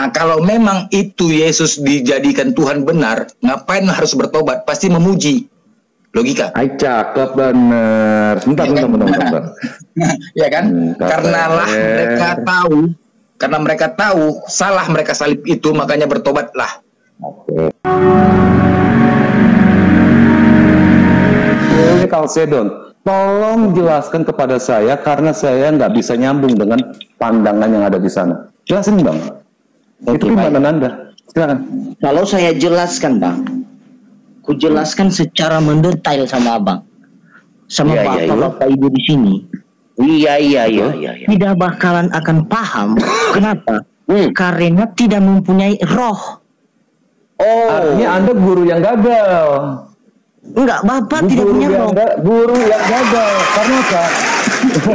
Nah, kalau memang itu Yesus dijadikan Tuhan benar, ngapain harus bertobat? Pasti memuji. Logika. Ay, cakep bener. Bentar. Ya kan? Karena mereka tahu salah mereka salib itu, makanya bertobatlah. Oke. Kalsedon, tolong jelaskan kepada saya karena saya nggak bisa nyambung dengan pandangan yang ada di sana. Jelasin Bang. Itu gimana Anda? Silakan. Kalau saya jelaskan Bang, ku jelaskan secara mendetail sama Abang, sama bapak-bapak ibu di sini. Iya. Tidak bakalan akan paham. Kenapa? Karena tidak mempunyai roh. Oh, artinya Anda guru yang gagal. Enggak, Bapak tidak punya roh. Guru yang gagal. Karena apa?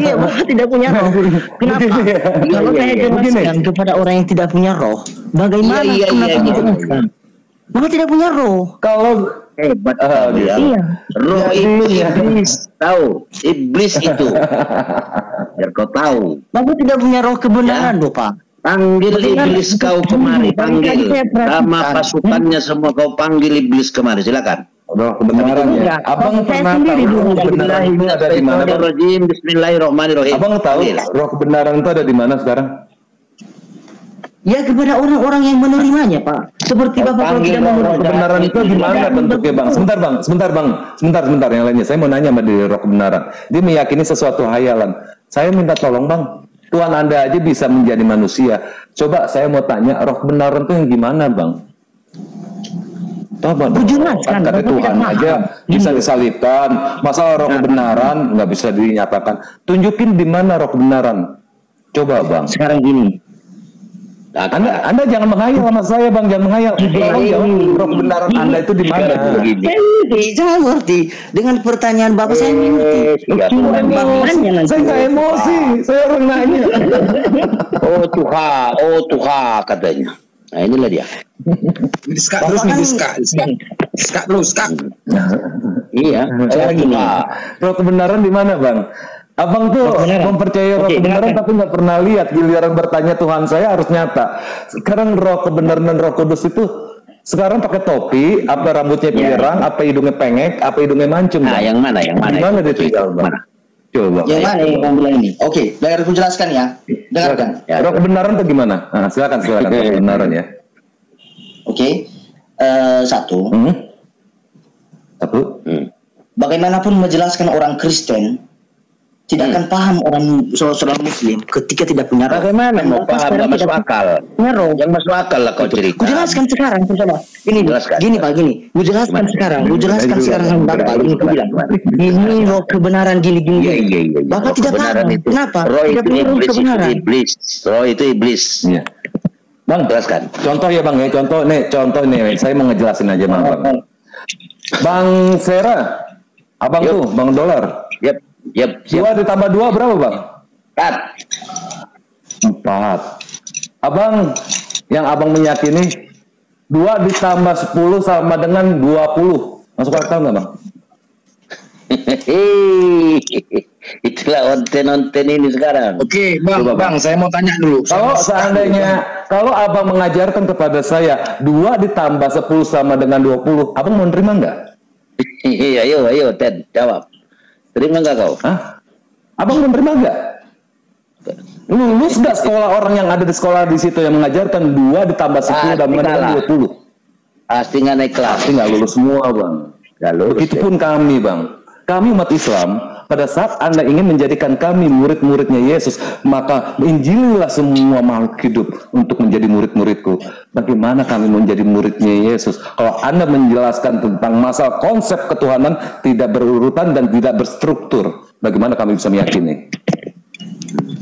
Iya, Bapak tidak punya roh. Kenapa? Kalau saya jelaskan kepada orang yang tidak punya roh, bagaimana kenapa dijelaskan? Bapak tidak punya roh. Kalau hebat, iya. Roh itu iblis, tahu? Iblis itu. Biar kau tahu. Bapak tidak punya roh kebenaran, Bapak. Panggil iblis kau kemari, panggil. Sama pasukannya semua kau panggil iblis kemari, silakan. Roh kebenaran ya. Abang pernah tahu roh kebenaran itu ada di mana? Bismillahirrahmanirrahim. Abang tahu roh kebenaran itu ada di mana sekarang? Ya kepada orang-orang yang menerimanya, Pak. Seperti Bapak kalau tidak mau roh kebenaran itu gimana bentuknya, Bang? Sebentar yang lainnya. Saya mau nanya sama di roh kebenaran. Dia meyakini sesuatu hayalan. Saya minta tolong, Bang. Tuhan Anda aja bisa menjadi manusia. Coba saya mau tanya, roh kebenaran itu yang gimana, Bang? Kata Tuhan aja bisa disalibkan, masalah roh kebenaran nggak bisa dinyatakan. Tunjukin di mana roh kebenaran. Coba Bang. Sekarang gini. Anda jangan menghayal sama saya Bang, jangan menghayal. Roh kebenaran Anda itu di mana? Saya ngerti. Dengan pertanyaan Bapak saya ngerti. Saya nggak emosi, saya orang nanya. Oh Tuhan katanya. Nah inilah dia. Diska terus. Iya. Roh kebenaran di mana Bang? Abang tuh mempercayai roh kebenaran tapi nggak pernah lihat. Giliran bertanya Tuhan saya harus nyata. Sekarang roh kebenaran dan roh kudus itu sekarang pakai topi, apa rambutnya pirang, apa hidungnya pengek, apa hidungnya mancung. Nah, yang mana? Di mana dia tinggal Bang? Coba. Yang mana yang bilang ini? Oke, biar aku jelaskan ya. Dengarkan. Roh kebenaran itu gimana? Nah, silakan roh kebenaran ya. Oke. Satu. Bagaimanapun menjelaskan orang Kristen tidak akan paham orang saudara Muslim ketika tidak punya roh. Bagaimana mau paham? Nggak masuk akal. Yang masuk akal lah kau cerita. Ku jelaskan sekarang, coba. Ini gini Pak, gini. Ku jelaskan sekarang. Bapak ini ku bilang. Ini roh kebenaran gini. Bapak tidak paham. Kenapa? Roh itu iblis. Roh itu iblis. Iya. Bang, jelaskan. Contoh ya Bang ya. Contoh nih. Saya mau ngejelasin aja Bang. Bang Sera, abang tuh, Bang Dolar. Yep. 2 ditambah 2 berapa Bang? 4. Abang, yang abang meyakini 2 ditambah 10 sama dengan 20. Masuk akal nggak Bang? Itulah onten ini sekarang. Oke, Bang, saya mau tanya dulu. Kalau abang mengajarkan kepada saya 2 ditambah 10 sama dengan 20, abang mau nerima nggak? Ayo, Ted, jawab. Terima nggak kau? Hah? Abang mau nerima nggak? Lulus nggak sekolah orang yang ada di sekolah di situ yang mengajarkan 2 ditambah 10 sama dengan 20? Pasti nggak naik kelas. Pasti nggak lulus semua Bang. Begitupun kami Bang. Kami umat Islam, pada saat Anda ingin menjadikan kami murid-muridnya Yesus, maka injililah semua makhluk hidup untuk menjadi murid-muridku. Bagaimana kami menjadi muridnya Yesus? Kalau Anda menjelaskan tentang masalah konsep ketuhanan tidak berurutan dan tidak berstruktur, bagaimana kami bisa meyakini?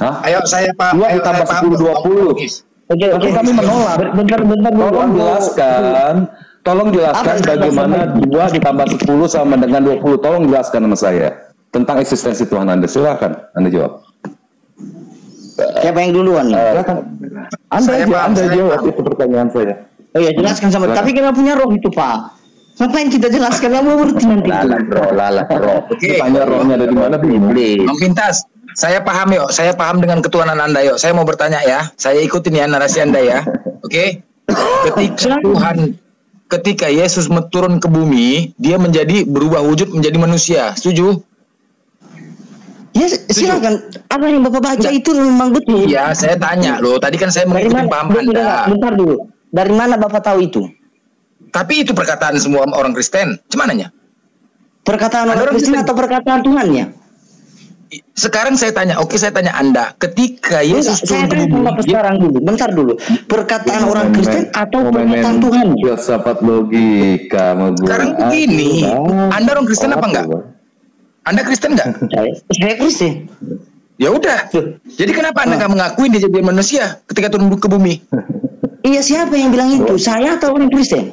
Hah? Ayo saya Pak. 2 ditambah 10, 20. Oke, kami menolak. Bentar. Tolong jelaskan bagaimana 2 ditambah 10 sama dengan 20. Tolong jelaskan sama saya tentang eksistensi Tuhan Anda. Silakan Anda jawab. Siapa yang duluan? Anda jawab itu pertanyaan saya. Oh ya, jelaskan sama. Tapi kita punya roh itu Pak. Ngapain kita jelaskan? Kamu ngerti nanti. Roh. Oke. Tanya rohnya ada di mana? Bang Pintas. Saya paham yuk, saya paham dengan ketuhanan Anda yuk. Saya mau bertanya ya, saya ikutin ya narasi Anda ya. Oke? Ketika Yesus turun ke bumi, dia berubah wujud menjadi manusia. Setuju? Ya silakan. Apa yang Bapak baca itu memang betul. Iya, saya tanya loh. Tadi kan saya mengikuti paham Anda. Bentar dulu. Dari mana Bapak tahu itu? Tapi itu perkataan semua orang Kristen. Cumananya? Perkataan orang Kristen atau perkataan Tuhannya? Sekarang saya tanya, saya tanya Anda, ketika Yesus turun ke bumi, sekarang dulu, bentar dulu. Perkataan orang Kristen atau perkataan Tuhan? Filsafat logika. Sekarang begini, Anda orang Kristen apa enggak? Anda Kristen enggak? Saya Kristen. Ya udah. Jadi kenapa Anda nggak mengakui dia jadi manusia ketika turun ke bumi? Iya, siapa yang bilang itu? Saya atau orang Kristen?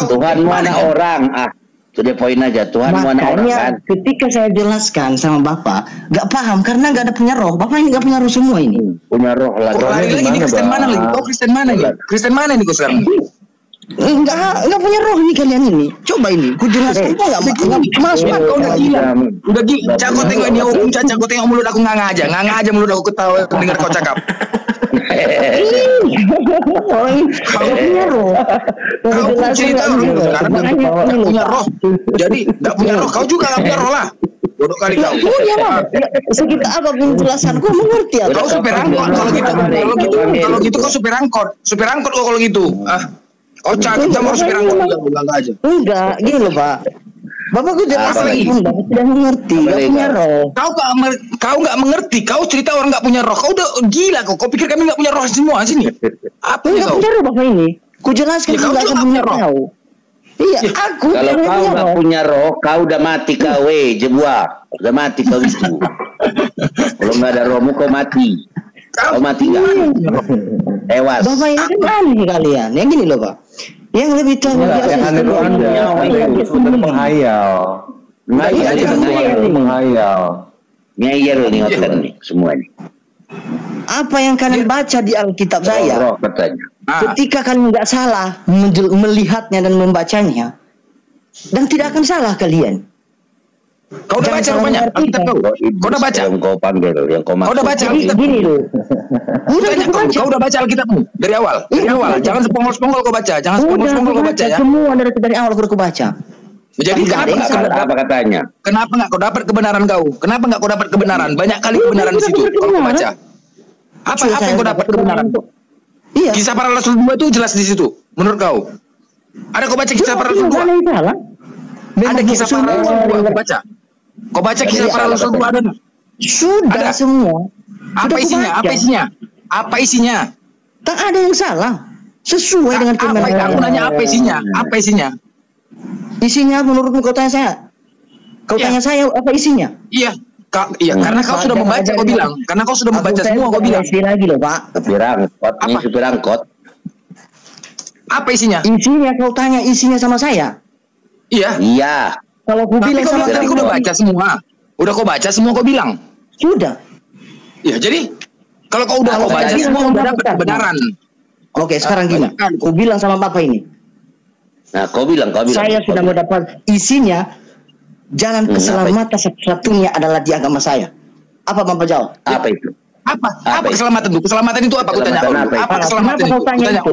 Tuhan mana orang? Sudah poin aja, Tuhan mana orang kan? Ketika saya jelaskan sama Bapak, nggak paham karena nggak ada punya roh. Bapak ini nggak punya roh semua ini. Punya roh lah. Lagi ini Kristen mana lagi? Kau Kristen mana nih? Kristen mana nih kau sekarang? Nggak punya roh nih kalian ini. Coba ini, ku jelaskan. Kok nggak masuk? Kau udah gila. Udah gila. Cak, kau tengok ini om, Cak, kau tengok mulut aku nganga aja mulut aku ketawa dengar kau cakap. Kau punya roh. Kau cerita karena nggak punya roh. Jadi nggak punya roh. Kau juga nggak punya roh lah. Bodoh kali kau. Punya mah. Sekitar apa penjelasan? Kau mengerti ya? Kau supir angkot kalau gitu kau supir angkot kau kalau gitu. Kau cakap sama supir angkot enggak aja. Enggak, gini loh Pak. Bapak gue jelas lagi, Bapak tidak mengerti, nggak punya roh. Kau nggak mengerti, kau cerita orang nggak punya roh. Kau udah gila kau pikir kami nggak punya roh semua sini? Apa nggak punya roh Bapak ini? Ku jelaskan kau nggak punya roh. Iya, aku kalau kau nggak punya roh, kau udah mati kau, jebuak, udah mati kau itu. Kalau nggak ada rohmu kau mati, kau mati nggak? Tewas. Bapak ini kan aneh kalian, yang gini loh Pak. Yang lebih tahu yang aneh itu Anda sudah menghayal. Menghayal. Ngeyel nih ngotot nih semuanya. Apa yang kalian baca di Alkitab saya? Ketika kalian nggak salah melihatnya dan membacanya, dan tidak akan salah kalian. Kau udah baca rupanya Alkitab kau? Kau udah baca? Yang kau panggil, yang kau maksud. Kau udah baca Alkitab? Gini loh. Kau udah baca Alkitabmu dari awal? Dari awal. Jangan sepongol-sepongol kau baca. Jangan sepongol-sepongol kau baca ya. Semua dari awal kau baca. Jadi apa katanya? Kenapa nggak kau dapat kebenaran kau? Kenapa nggak kau dapat kebenaran? Banyak kali kebenaran di situ. Kau baca. Apa yang kau dapat kebenaran? Iya. Kisah para Rasul 2 itu jelas di situ. Menurut kau? Ada kau baca kisah para Rasul 2? Ada kisah para Rasul 2 kau baca? Kau baca kisah para Rasul 2 ada? Sudah ada semua. Apa isinya? Apa isinya? Apa isinya? Tak ada yang salah. Sesuai dengan kebenaran. Aku nanya apa isinya? Apa isinya? Isinya menurutmu kau tanya saya? Kau tanya saya apa isinya? Iya. Karena kau sudah membaca, kau bilang. Karena kau sudah membaca semua, kau bilang. Lagi loh Pak. Supir angkot. Apa isinya? Isinya kau tanya isinya sama saya? Iya. Iya. Kalau kau bilang sama tadi kau udah baca semua. Udah kau baca semua, kau bilang. Sudah. Ya jadi kalau kau udah baca semua udah dapat kebenaran. Oke, sekarang gini. Kau bilang sama Bapak ini. Nah, kau bilang. Saya sudah mendapat isinya. Jalan keselamatan satu-satunya adalah di agama saya. Apa Bapak jawab? Apa itu? Apa keselamatan itu? Keselamatan itu apa? Aku tanya. Apa keselamatan itu?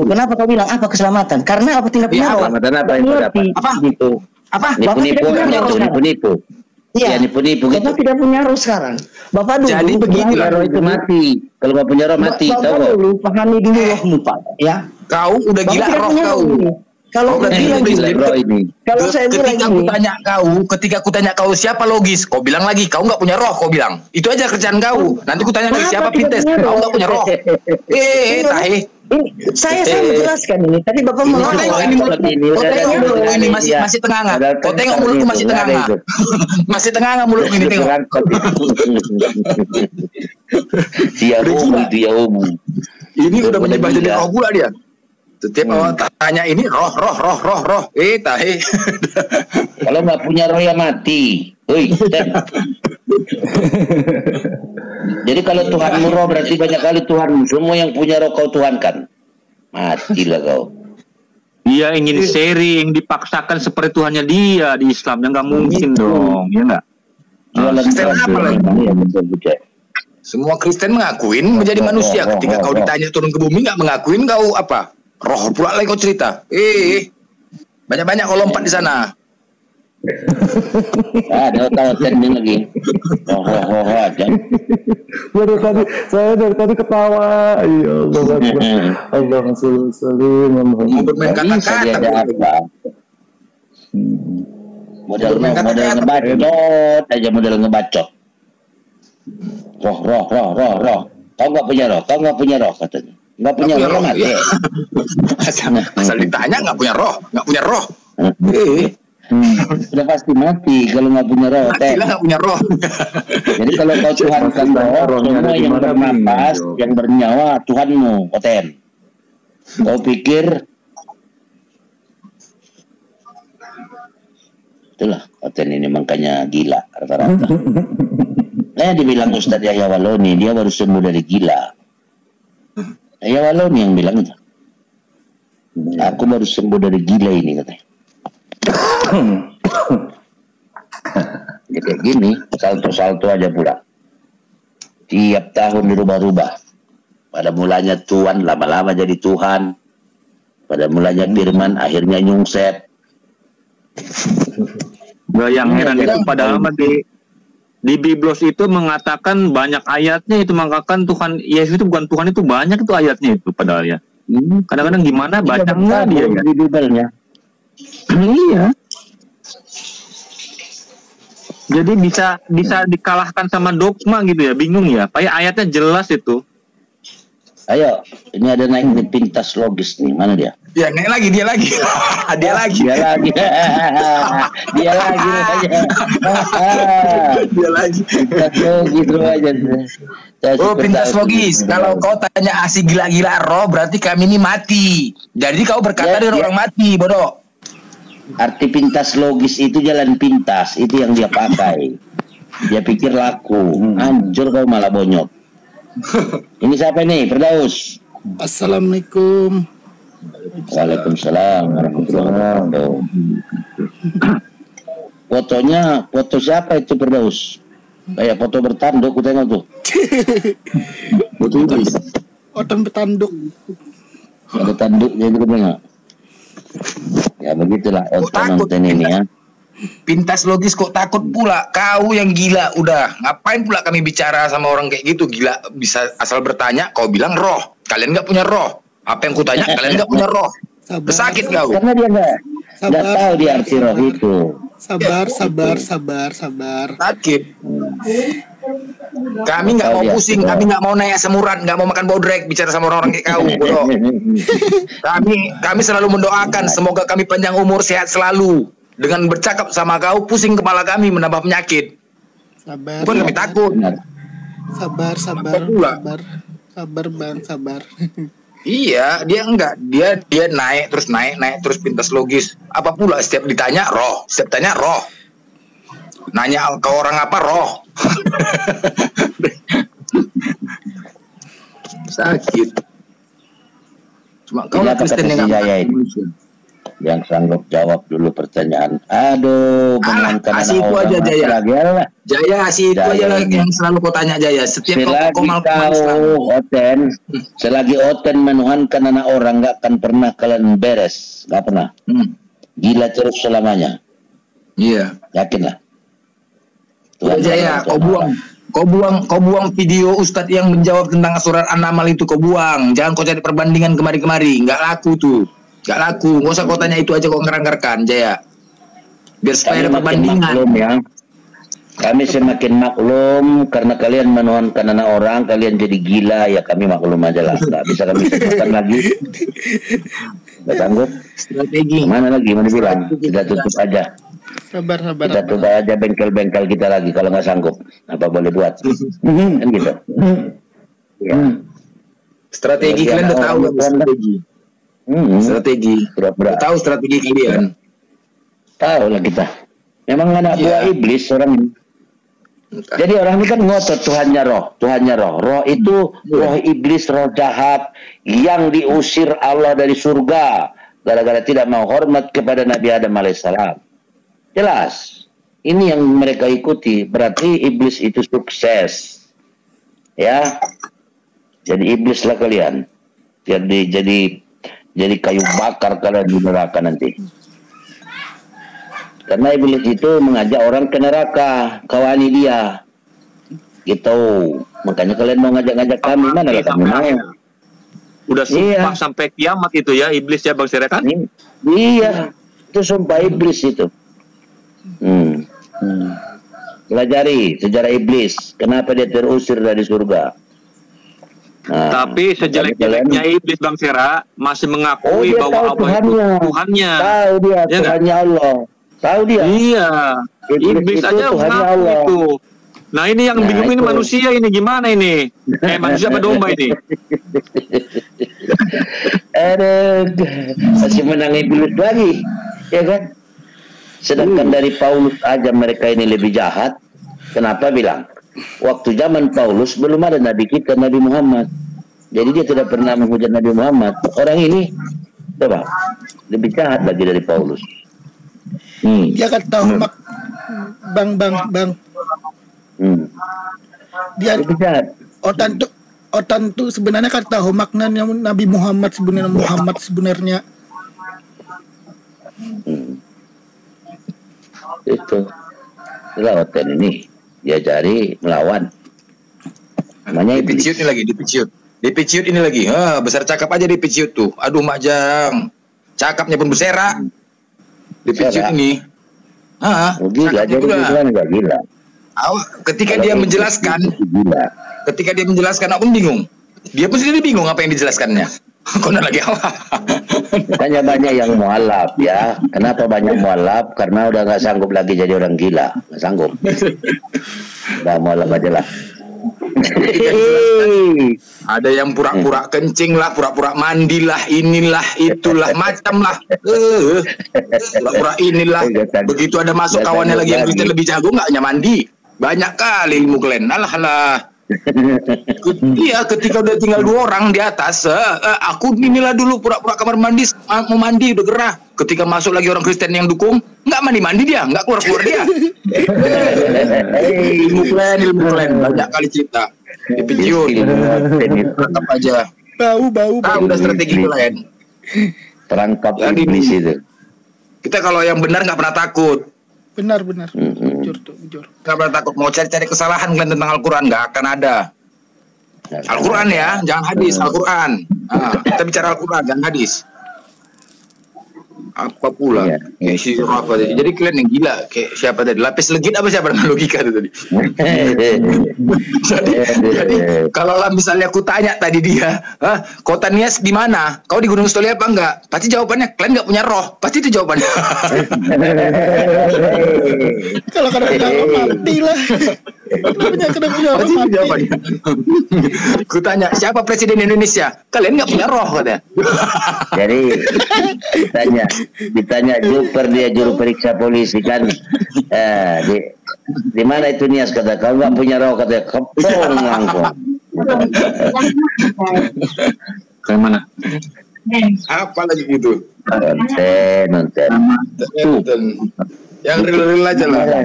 Kenapa kau bilang apa keselamatan? Karena apa tidak punya roh? Keselamatan apa yang kau dapat? Apa? Gitu. Apa? Nipu-nipu. Iya, nipu-nipu gitu. Bapak tidak punya roh sekarang. Bapak dulu. Jadi begini roh itu mati. Kalau nggak punya roh mati. Bapak dulu pahami dulu rohmu Pak. Ya. Kau udah gila roh kau. Kalau udah gila roh ini. Kalau saya bilang ketika aku tanya kau siapa logis, kau bilang lagi kau nggak punya roh, kau bilang. Itu aja kerjaan kau. Nanti ku tanya lagi siapa Pintes, kau nggak punya roh. Saya menjelaskan ini. Tadi Bapak ini masih tengah. Kau tengok mulutku masih tengah. Masih tengah mulut ini tengok. Ini udah menyembah jadi roh pula dia. Setiap orang tanya ini roh. Tahe. Kalau nggak punya roh ya mati. Jadi kalau Tuhanmu roh berarti banyak kali Tuhanmu. Semua yang punya roh kau tuhankan. Matilah kau. Dia ingin sharing, dipaksakan seperti Tuhannya dia di Islam. Yang nggak mungkin dong, ya nggak? Kristen apa lagi? Semua Kristen mengakuin menjadi manusia. Ketika kau ditanya turun ke bumi nggak mengakuin kau apa? Roh pula lagi kau cerita. Banyak-banyak kau lompat di sana. Ada oten lagi. Aja. Saya dari tadi ketawa. Ya Allah, Mau bermain kata-kata. Model ngebacot aja, model ngebacot. Roh. Kau nggak punya roh katanya. Nggak punya roh mati. Asal ditanya nggak punya roh. Sudah pasti mati kalau nggak punya roh. Nggak punya roh. Jadi kalau kau Tuhankan roh, semua yang bernapas, yang bernyawa Tuhanmu, Oten. Kau pikir itulah Oten ini makanya gila rata-rata. Dibilang Ustadz Yahya Waloni, dia baru sembuh dari gila. Yahya Waloni yang bilang itu. Aku baru sembuh dari gila ini katanya. Jadi kayak gini, salto-salto aja pula. Tiap tahun dirubah-rubah. Pada mulanya Tuhan, lama-lama jadi Tuhan. Pada mulanya Firman, akhirnya nyungset. Yang heran itu padahal di Biblos itu mengatakan banyak ayatnya itu mengatakan Tuhan Yesus itu bukan Tuhan, itu banyak itu ayatnya itu padahal ya. Kadang-kadang gimana baca enggak dia ya di Bibelnya. Iya. Jadi bisa dikalahkan sama dogma gitu ya, bingung ya. Kayak ayatnya jelas itu. Ayo, ini ada naik di pintas logis nih, mana dia? Ya, naik lagi, dia lagi. Dia lagi. Pintas logis lu aja. Pintas logis. Kalau kau tanya asik gila-gila roh, berarti kami ini mati. Jadi kau berkata dari orang mati, bodoh. Arti pintas logis itu jalan pintas, itu yang dia pakai. Dia pikir laku, hancur kau malah bonyok. Ini siapa nih, Firdaus? Assalamualaikum. Waalaikumsalam warahmatullahi wabarakatuh. Fotonya, foto siapa itu Firdaus? Kayak foto bertanduk, aku tengok tuh. Foto itu. Orang bertanduk. Ada tanduknya itu tengok. Ya begitulah nonton ini ya. Pintas logis kok takut pula. Kau yang gila udah. Ngapain pula kami bicara sama orang kayak gitu? Gila, bisa asal bertanya kau bilang roh. Kalian nggak punya roh. Apa yang kutanya kalian nggak punya roh. Sakit kau. Karena dia nggak tahu dia arti roh itu. Sabar. Sakit. Kami nggak mau pusing, kami nggak mau naik asam urat, nggak mau makan bodrek bicara sama orang-orang kayak kau, bodoh. Kami selalu mendoakan semoga kami panjang umur, sehat selalu. Dengan bercakap sama kau, pusing kepala kami, menambah penyakit. Sabar. Bukan kami takut. Sabar bang, sabar. Iya, dia enggak. Dia naik terus pintas logis. Apa pula setiap ditanya roh, setiap tanya roh. Nanya ke orang apa roh. Sakit. Cuma kau Kristen yang yang sanggup jawab dulu pertanyaan. Aduh, kasih itu aja Jaya. Jaya kasih itu aja yang selalu kau tanya Jaya. Setiap kau Oten, selagi Oten menuhankan anak orang, nggak akan pernah kalian beres, nggak pernah. Gila terus selamanya. Iya. Yakinlah. Jaya, kau buang video Ustadz yang menjawab tentang surat An-Naml itu, kau buang. Jangan kau cari perbandingan kemari-kemari, nggak laku tuh. Gak laku, nggak usah kau tanya itu aja kau ngeranggarkan, Jaya. Biar supaya ada perbandingan. Maklum, ya. Kami semakin maklum karena kalian menuhankan anak orang, kalian jadi gila, ya kami maklum aja lah. Nggak bisa kami sebutkan lagi. Nggak sanggup. Strategi. Mana lagi? Mana bilang? Kita tutup aja. Sabar. Kita tutup aja bengkel-bengkel kita lagi kalau nggak sanggup. Apa boleh buat? Kan gitu. Ya. Strategi kalian udah tahu strategi. Strategi. Tahu strategi kalian. Tahu lah kita. Memang anak buah iblis orang ini. Jadi orang ini kan ngotot Tuhannya roh. Roh itu roh iblis, roh jahat yang diusir Allah dari surga gara-gara tidak mau hormat kepada Nabi Adam alaihissalam. Jelas. Ini yang mereka ikuti. Berarti iblis itu sukses. Ya. Jadi iblis lah kalian. Jadi kayu bakar kalian di neraka nanti. Karena iblis itu mengajak orang ke neraka, kawani dia. Gitu. Makanya kalian mau ngajak-ngajak kami, mana lah kami mau. Udah sumpah sampai kiamat itu ya iblis ya Bang Sera kan? Iya. Itu sumpah iblis itu. Pelajari sejarah iblis. Kenapa dia terusir dari surga? Nah, tapi sejelek-jeleknya iblis Bang Sera masih mengakui bahwa Allah itu Tuhannya. Tahu dia ya, Tuhannya Allah. Tahu dia. Iya. Iblis aja mengaku itu. Nah ini yang bingung ini manusia ini gimana ini? Manusia apa domba ini? Masih menang iblis lagi, ya kan? Sedangkan dari Paulus aja mereka ini lebih jahat. Kenapa bilang? Waktu zaman Paulus belum ada Nabi kita, Nabi Muhammad. Jadi dia tidak pernah menghujat Nabi Muhammad. Orang ini, coba, lebih jahat lagi dari Paulus. Dia kata bang. Dia lebih jahat. Otan tuh sebenarnya kata maknanya Nabi Muhammad sebenarnya. Itu Otan ini diajari melawan. Namanya dipiciut ini lagi, dipiciut ini lagi. Besar cakap aja dipiciut tuh. Aduh Majang, cakapnya pun bersera. Dipiciut ini. Gila, jadi gila nggak gila. Ketika dia menjelaskan, aku bingung. Dia pun sendiri bingung apa yang dijelaskannya. Kok lagi awal? Makanya banyak yang mualaf ya. Kenapa banyak mualaf? Karena udah nggak sanggup lagi jadi orang gila, nggak sanggup. Udah mualaf aja lah. Ada yang pura-pura kencing lah, pura-pura mandi lah, inilah, itulah, macam lah. Pura-pura inilah. Begitu ada masuk kawannya lagi yang Kristen lebih jago, nggaknya mandi. Banyak kali ilmu kalian. Alah. Iya, ketika udah tinggal 2 orang di atas, aku inilah dulu pura-pura kamar mandi, mau mandi udah gerah. Ketika masuk lagi orang Kristen yang dukung, nggak mandi dia, nggak keluar dia. Ilmu kalian banyak kali cerita. Dipiciut, tangkap aja. Bau. Udah strategi kalian. Terangkap iblis itu. Kita kalau yang benar nggak pernah takut. Benar. Jujur. Nggak pernah takut. Mau cari kesalahan kalian tentang Al-Quran, nggak akan ada. Al-Quran ya, jangan hadis. Al-Quran. Kita bicara Al-Quran, jangan hadis. Apa pula? Jadi kalian yang gila. Kayak siapa tadi? Lapis legit apa siapa dengan logika itu tadi? jadi kalau misalnya aku tanya tadi dia, kota Nias di mana? Kau di Gunung Stolia apa enggak? Pasti jawabannya kalian nggak punya roh. Pasti itu jawabannya. Kalau kada punya roh mati lah. Kada punya roh mati. Jawabannya. Aku tanya siapa presiden Indonesia? Kalian nggak punya roh katanya. Jadi ditanya dia juru periksa polisi kan, di mana itu Nias, kata kau nggak punya roh, kata kepong langsung. Kayak mana? Apa lagi gitu? Nonton. Yang real aja lah.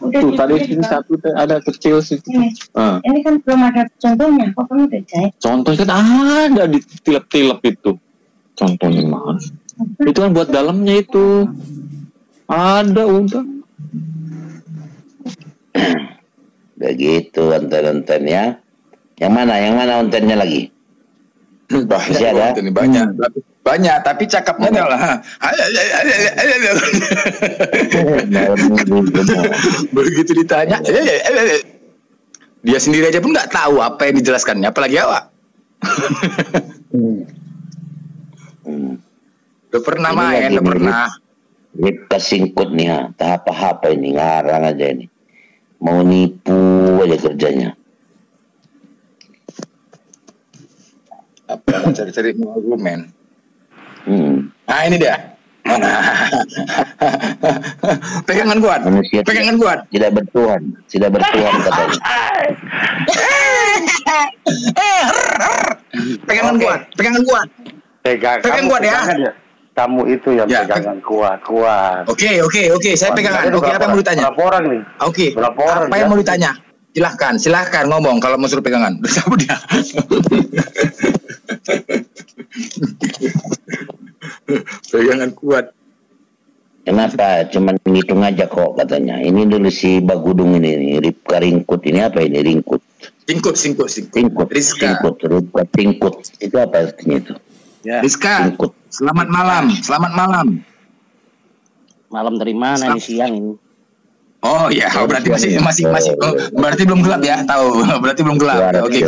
Tuh tadi sini satu ada kecil sih. Ini kan belum ada contohnya, kok kamu udah jahit? Contohnya kan ada di tilep-tilep itu. Contohnya mana? Itu kan buat dalamnya itu. Ada udah. Begitu onten ya. Yang mana ontennya lagi? Banyak, tapi cakapnya adalah begitu ditanya, dia sendiri aja pun nggak tahu apa yang dijelaskannya, apalagi awak. Udah pernah main, udah pernah. Ini kesingkut nih, tak apa-apa ini, ngarang aja ini. Mau nipu aja kerjanya. Apa cari-cari argumen. Nah ini dia. Pegangan kuat. Manusia pegangan kuat. Tidak bertuhan katanya. Pegangan kuat. Pegangan kuat ya. Kamu itu yang pegangan kuat. Oke. Saya pegangan. Oke, apa yang mau ditanya? Berapa orang nih? Oke. Berapa orang? Apa yang mau ditanya? Silahkan ngomong kalau mau suruh pegangan. Bersama dia. Pegangan kuat. Kenapa? Cuman ngitung aja kok katanya. Ini dulu si Bagudung ini, Ripka Ringkut. Ini apa ini? Ringkut. Tingkut. Rizka. Tingkut. Itu apa artinya itu? Ya. Rizka. Tingkut. Selamat malam. Malam dari mana ini siang ini? Oh ya, berarti masih. Berarti belum gelap ya? Tahu? Berarti belum gelap. Oke.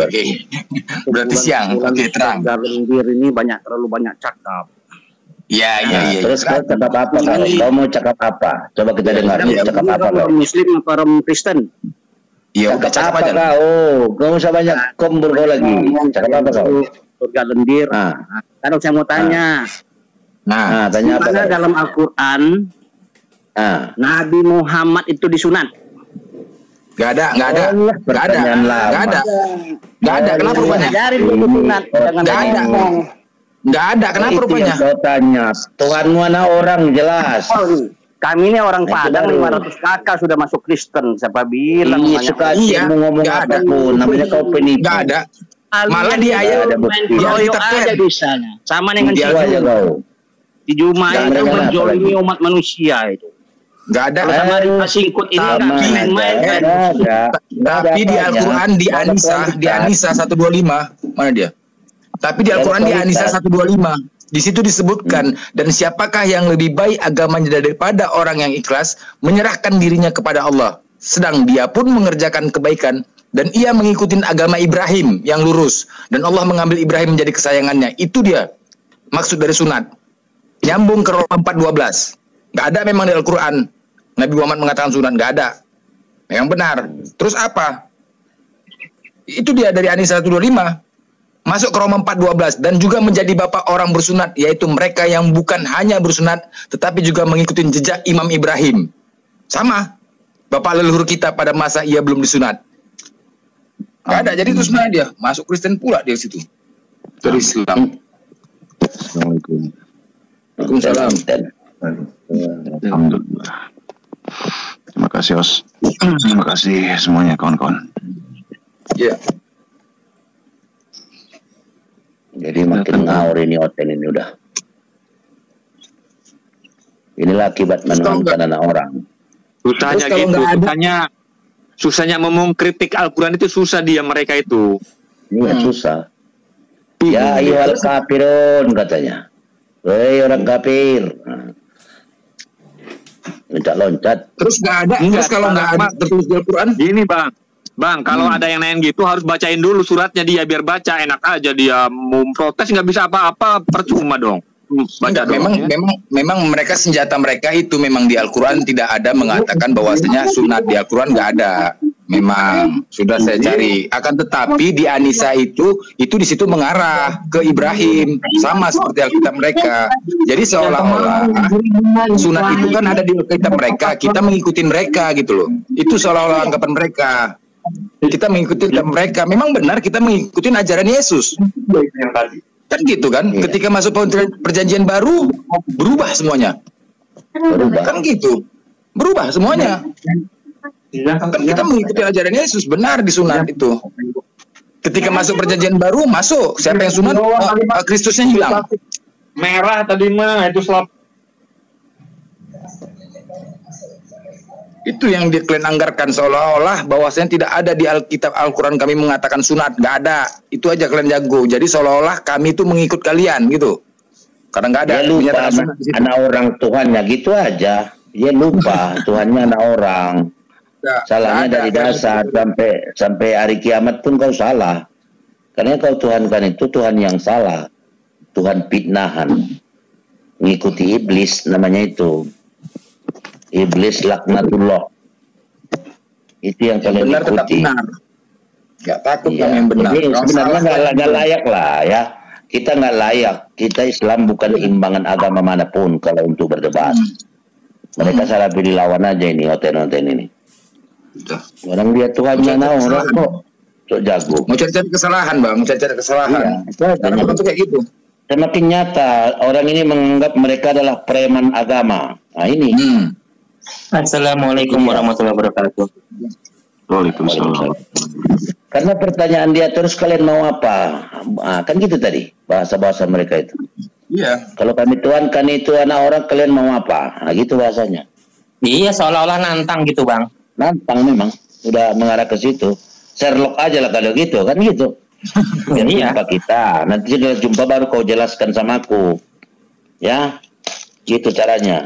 Berarti siang. Oke, terang. Galendir ini terlalu banyak cakap. Iya. Terus kau cakap apa? Kau mau cakap apa? Coba kita dengar. Cakap apa kau? Muslim atau orang Kristen? Iya, udah cakap aja. Kau usah banyak kombur kau lagi. Cakap apa kau? Surga lendir. Kan saya mau tanya. Tanya apa? Mana dalam Al-Quran Nabi Muhammad itu disunat? Gak ada. Kenapa rupanya? Gak ada. Kenapa rupanya? Kau tanya. Tuhanmu anak orang jelas. Kami ini orang Padang 500 kakak sudah masuk Kristen. Siapa bilang? Iya. Mau ngomong apa pun. Namanya kau penipu. Gak ada. Malah di ayat ada di sana. Sama dengan di Jumat itu menjolimi umat manusia itu. Gak ada. Singkut ini main-main. Tapi di Al-Quran di An-Nisa 125 mana dia? Tapi di Al-Quran di An-Nisa 125 di situ disebutkan, dan siapakah yang lebih baik agamanya daripada orang yang ikhlas menyerahkan dirinya kepada Allah, sedang dia pun mengerjakan kebaikan, dan ia mengikuti agama Ibrahim yang lurus, dan Allah mengambil Ibrahim menjadi kesayangannya. Itu dia maksud dari sunat. Nyambung ke Roma 4:12. Gak ada memang di Al-Quran Nabi Muhammad mengatakan sunat, gak ada. Yang benar. Terus apa? Itu dia dari An-Nisa 125. Masuk ke Roma 4:12, dan juga menjadi bapak orang bersunat, yaitu mereka yang bukan hanya bersunat tetapi juga mengikuti jejak Imam Ibrahim. Sama bapak leluhur kita pada masa ia belum disunat. Gak ada. Jadi itu sunat dia. Masuk Kristen pula dia situ. Dari Islam. Assalamualaikum. Waalaikumsalam. Alhamdulillah. Terima kasih Os. Terima kasih semuanya kawan-kawan. Ya. Jadi makin ngawur ini Oten ini udah. Inilah akibat menuhankan anak orang. Susahnya gitu, susahnya ngomong kritik Al-Quran itu susah mereka itu. Iya susah. Ya ayyuhal kafirun katanya. Hei orang kafir. Loncat-loncat. Terus nggak ada. Terus kalau nggak ada tertulis di Al-Quran. Gini Bang, kalau ada yang nanya gitu harus bacain dulu suratnya dia biar baca. Enak aja dia mau protes nggak bisa apa-apa, percuma dong. Baca memang mereka senjata mereka itu memang di Al-Quran tidak ada mengatakan bahwasanya sunat di Al-Quran nggak ada. Memang sudah saya cari. Akan tetapi di An-Nisa itu di situ mengarah ke Ibrahim, sama seperti Alkitab mereka. Jadi seolah-olah sunat itu kan ada di Alkitab mereka, kita mengikuti mereka gitu loh. Itu seolah-olah anggapan mereka. Kita mengikuti mereka. Memang benar kita mengikuti ajaran Yesus. Kan gitu kan? Iya. Ketika masuk perjanjian baru berubah semuanya. Kan gitu. Berubah semuanya. Kan kita mengikuti ajaran Yesus, benar di sunat itu. Ketika masuk perjanjian baru, masuk. Siapa yang sunat? Kristusnya hilang. Merah tadi mah itu selap. Itu yang kalian anggarkan seolah-olah bahwasanya tidak ada di Alkitab Al-Quran kami mengatakan sunat, nggak ada. Itu aja kalian jago. Jadi seolah-olah kami itu mengikut kalian gitu. Karena nggak ada. Dia lupa anak orang Tuhannya gitu aja. Dia lupa Tuhannya anak orang. Salahnya dari dasar sampai hari kiamat pun kau salah. Karena kau tuhankan itu Tuhan yang salah. Tuhan fitnahan. Ngikuti iblis namanya itu. Iblis laknatullah. Itu yang kalian benar, ikuti. Gak takut yang benar. Jadi sebenarnya nggak layak lah ya. Kita nggak layak. Kita Islam bukan imbangan agama manapun kalau untuk berdebat. Mereka salah pilih lawan aja ini hotel-hotel ini. Orang dia Tuhannya orang kok jago. Mau cari-cari kesalahan bang, mau cari-cari kesalahan. Iya, karena betul kayak gitu. semakin nyata orang ini menganggap mereka adalah preman agama. Nah ini. Assalamualaikum warahmatullahi wabarakatuh. Waalaikumsalam. Karena pertanyaan dia terus, kalian mau apa? Kan gitu tadi bahasa-bahasa mereka itu. Iya. Kalau kami Tuhan, kan itu anak orang, kalian mau apa? Nah gitu bahasanya. Iya, seolah-olah nantang gitu, Bang. Nantang memang, udah mengarah ke situ. Sherlock aja lah kalau gitu, kan gitu. Biar jumpa kita, nanti kita jumpa baru kau jelaskan sama aku. Ya, gitu caranya.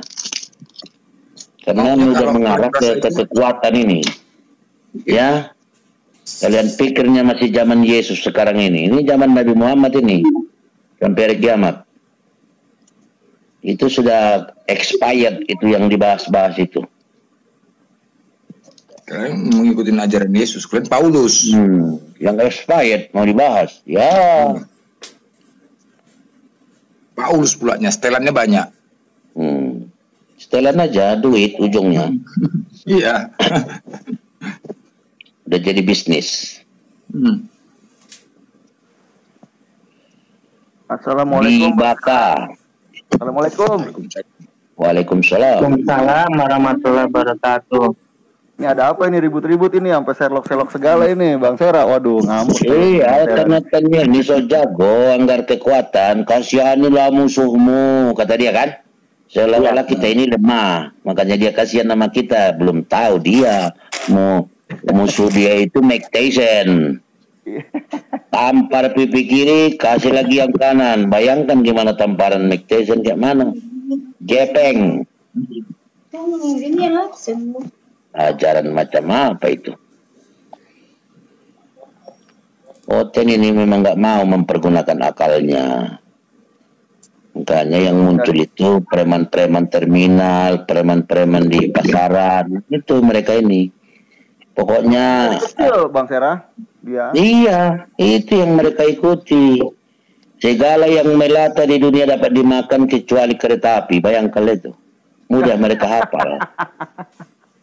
Karena udah mengarah ke kekuatan ini. Ya, kalian pikirnya masih zaman Yesus sekarang ini. Ini zaman Nabi Muhammad ini. Sampai hari kiamat. Itu sudah expired, itu yang dibahas-bahas itu. Kalian mengikuti ajaran Yesus, kalian Paulus. Yang expired mau dibahas. Ya. Paulus pulanya, setelannya banyak. Setelan aja, duit ujungnya. Iya. Udah jadi bisnis. Assalamualaikum. Dibakar. Assalamualaikum. Waalaikumsalam. Waalaikumsalam warahmatullahi wabarakatuh. Ini ada apa ini ribut-ribut ini sampai Sherlock segala ini Bang Sera. Waduh, ngamuk. Iya, karena ini so jago anggar kekuatan, kasihanilah musuhmu, kata dia kan. Seolah-olah kita ini lemah, makanya dia kasihan sama kita. Belum tahu dia musuh dia itu Mike Tyson. Tampar pipi kiri, kasih lagi yang kanan. Bayangkan gimana tamparan Mike Tyson kayak mana? Gepeng. Ajaran macam apa itu? Oten ini memang nggak mau mempergunakan akalnya. Makanya yang muncul itu preman-preman terminal, preman-preman di pasaran. Itu mereka ini. Pokoknya Bang Sera, dia. Iya, itu yang mereka ikuti. Segala yang melata di dunia dapat dimakan kecuali kereta api. Bayangkan itu. Mudah mereka hafal.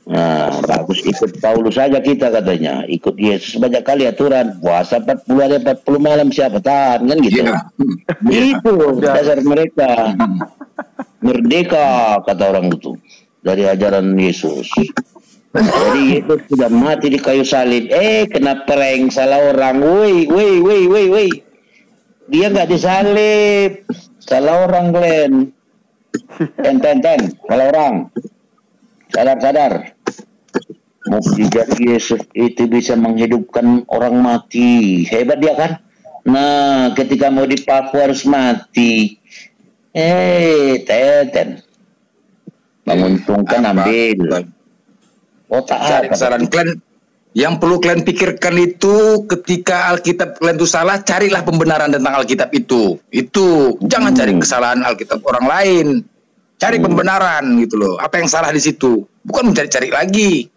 Nah, bagus ikut Paulus saja kita katanya. Ikut Yesus banyak kali aturan. Puasa 40 hari 40 malam siapa tahan kan gitu. Itu dasar mereka. Merdeka kata orang itu dari ajaran Yesus. Jadi Yesus sudah mati di kayu salib. Kena prank salah orang. Woi. Dia nggak disalib. Salah orang Glenn. Ten. Salah orang. Sadar. Mukjizat Yesus itu bisa menghidupkan orang mati. Hebat dia kan? Nah, ketika mau dipaku harus mati. Ten. Menguntungkan ambil. Cari kesalahan kalian. Yang perlu kalian pikirkan itu ketika Alkitab kalian itu salah, carilah pembenaran tentang Alkitab itu. Jangan cari kesalahan Alkitab orang lain. Cari pembenaran gitu loh. Apa yang salah di situ? Bukan mencari-cari lagi.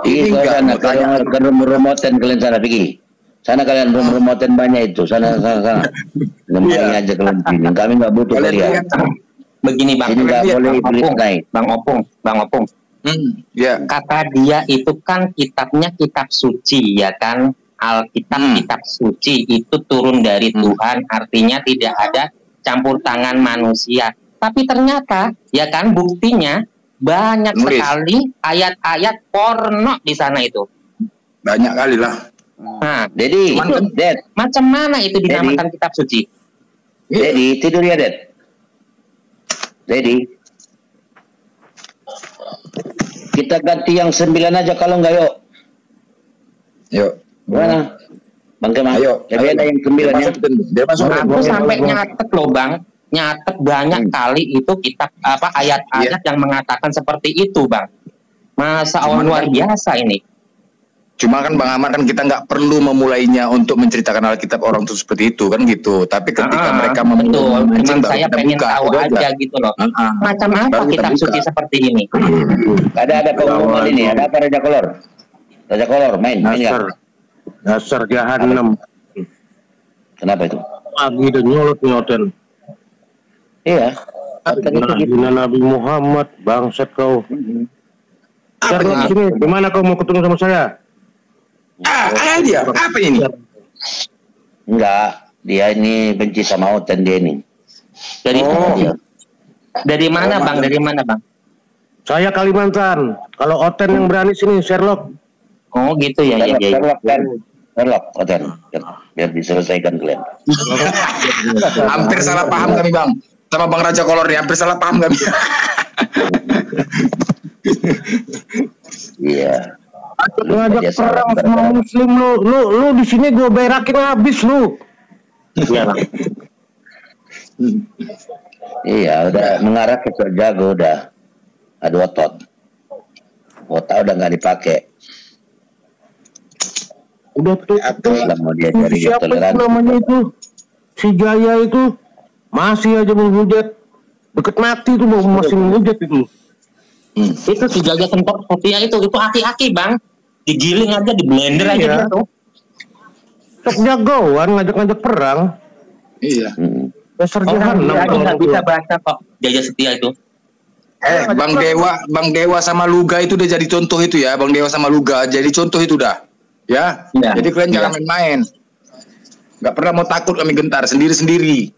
Ini sana kalian remoten kalian sana pergi. Sana kalian remoten banyak itu. Sana. Lemari aja kalian sini. Kami nggak butuh kalian. Begini Bang. Ini nggak boleh Bang Opung. Kata dia itu kan kitabnya kitab suci ya kan. Alkitab kitab suci itu turun dari Tuhan. Artinya tidak ada campur tangan manusia. Tapi ternyata, ya kan, buktinya banyak sekali ayat-ayat porno di sana itu. Banyak kali lah. Nah, jadi macam mana itu dinamakan kitab suci? Jadi tidur ya, Dad. Jadi kita ganti yang 9 aja kalau enggak yuk. Mana? Bang Kemal. Ayo. Jadi ada yang 9 ya. Aku sampai nyatet loh Bang. Nyatet banyak kali itu kitab ayat-ayat yang mengatakan seperti itu Bang. Masa luar biasa ini. Cuma kan Bang Ahmad kan kita nggak perlu memulainya untuk menceritakan Alkitab orang itu seperti itu kan gitu. Tapi ketika mereka memulai, saya pengen tahu aja gitu loh. Macam apa kitab suci seperti ini? Ada pengumuman ini. Ada apa Raja Kolor main ya. Dasar jahanam. Kenapa itu? Lagi dan nyolot-nyoten. Iya. Nabi Muhammad, bangsat kau. Sini, gimana kau mau ketemu sama saya? Dia apa ini? Enggak, dia ini benci sama Oten dia ini. Dari mana Bang? Dari mana Bang? Saya Kalimantan. Kalau Oten yang berani sini Sherlock. Oh gitu ya. Sherlock Oten. Biar diselesaikan kalian. Hampir salah paham kami Bang. Sama Bang Raja Kolor nih, hampir salah paham kami. Iya. Ngajak perang sama Muslim lu di sini gue berakin habis lu. Iya Bang. Iya, udah mengarah ke Serjago udah. Adu otot. Otak udah nggak dipakai. Udah tuh. Mau diajari Siapa toleransi. namanya itu? Si Jaya itu masih aja menghujat. Deket mati tuh masih menghujat itu. Itu si Jaja Kentok Sofia itu aki-aki Bang. Digiling aja, di blender aja gitu. Tok jagoan ngajak-ngajak perang. Iya. Dasar jahanam. Nggak bisa baca kok Jaja Setia itu. Bang Dewa sama Luga itu udah jadi contoh itu ya. Bang Dewa sama Luga jadi contoh itu dah. Ya. Jadi kalian jangan main-main. Gak pernah mau takut kami gentar sendiri-sendiri.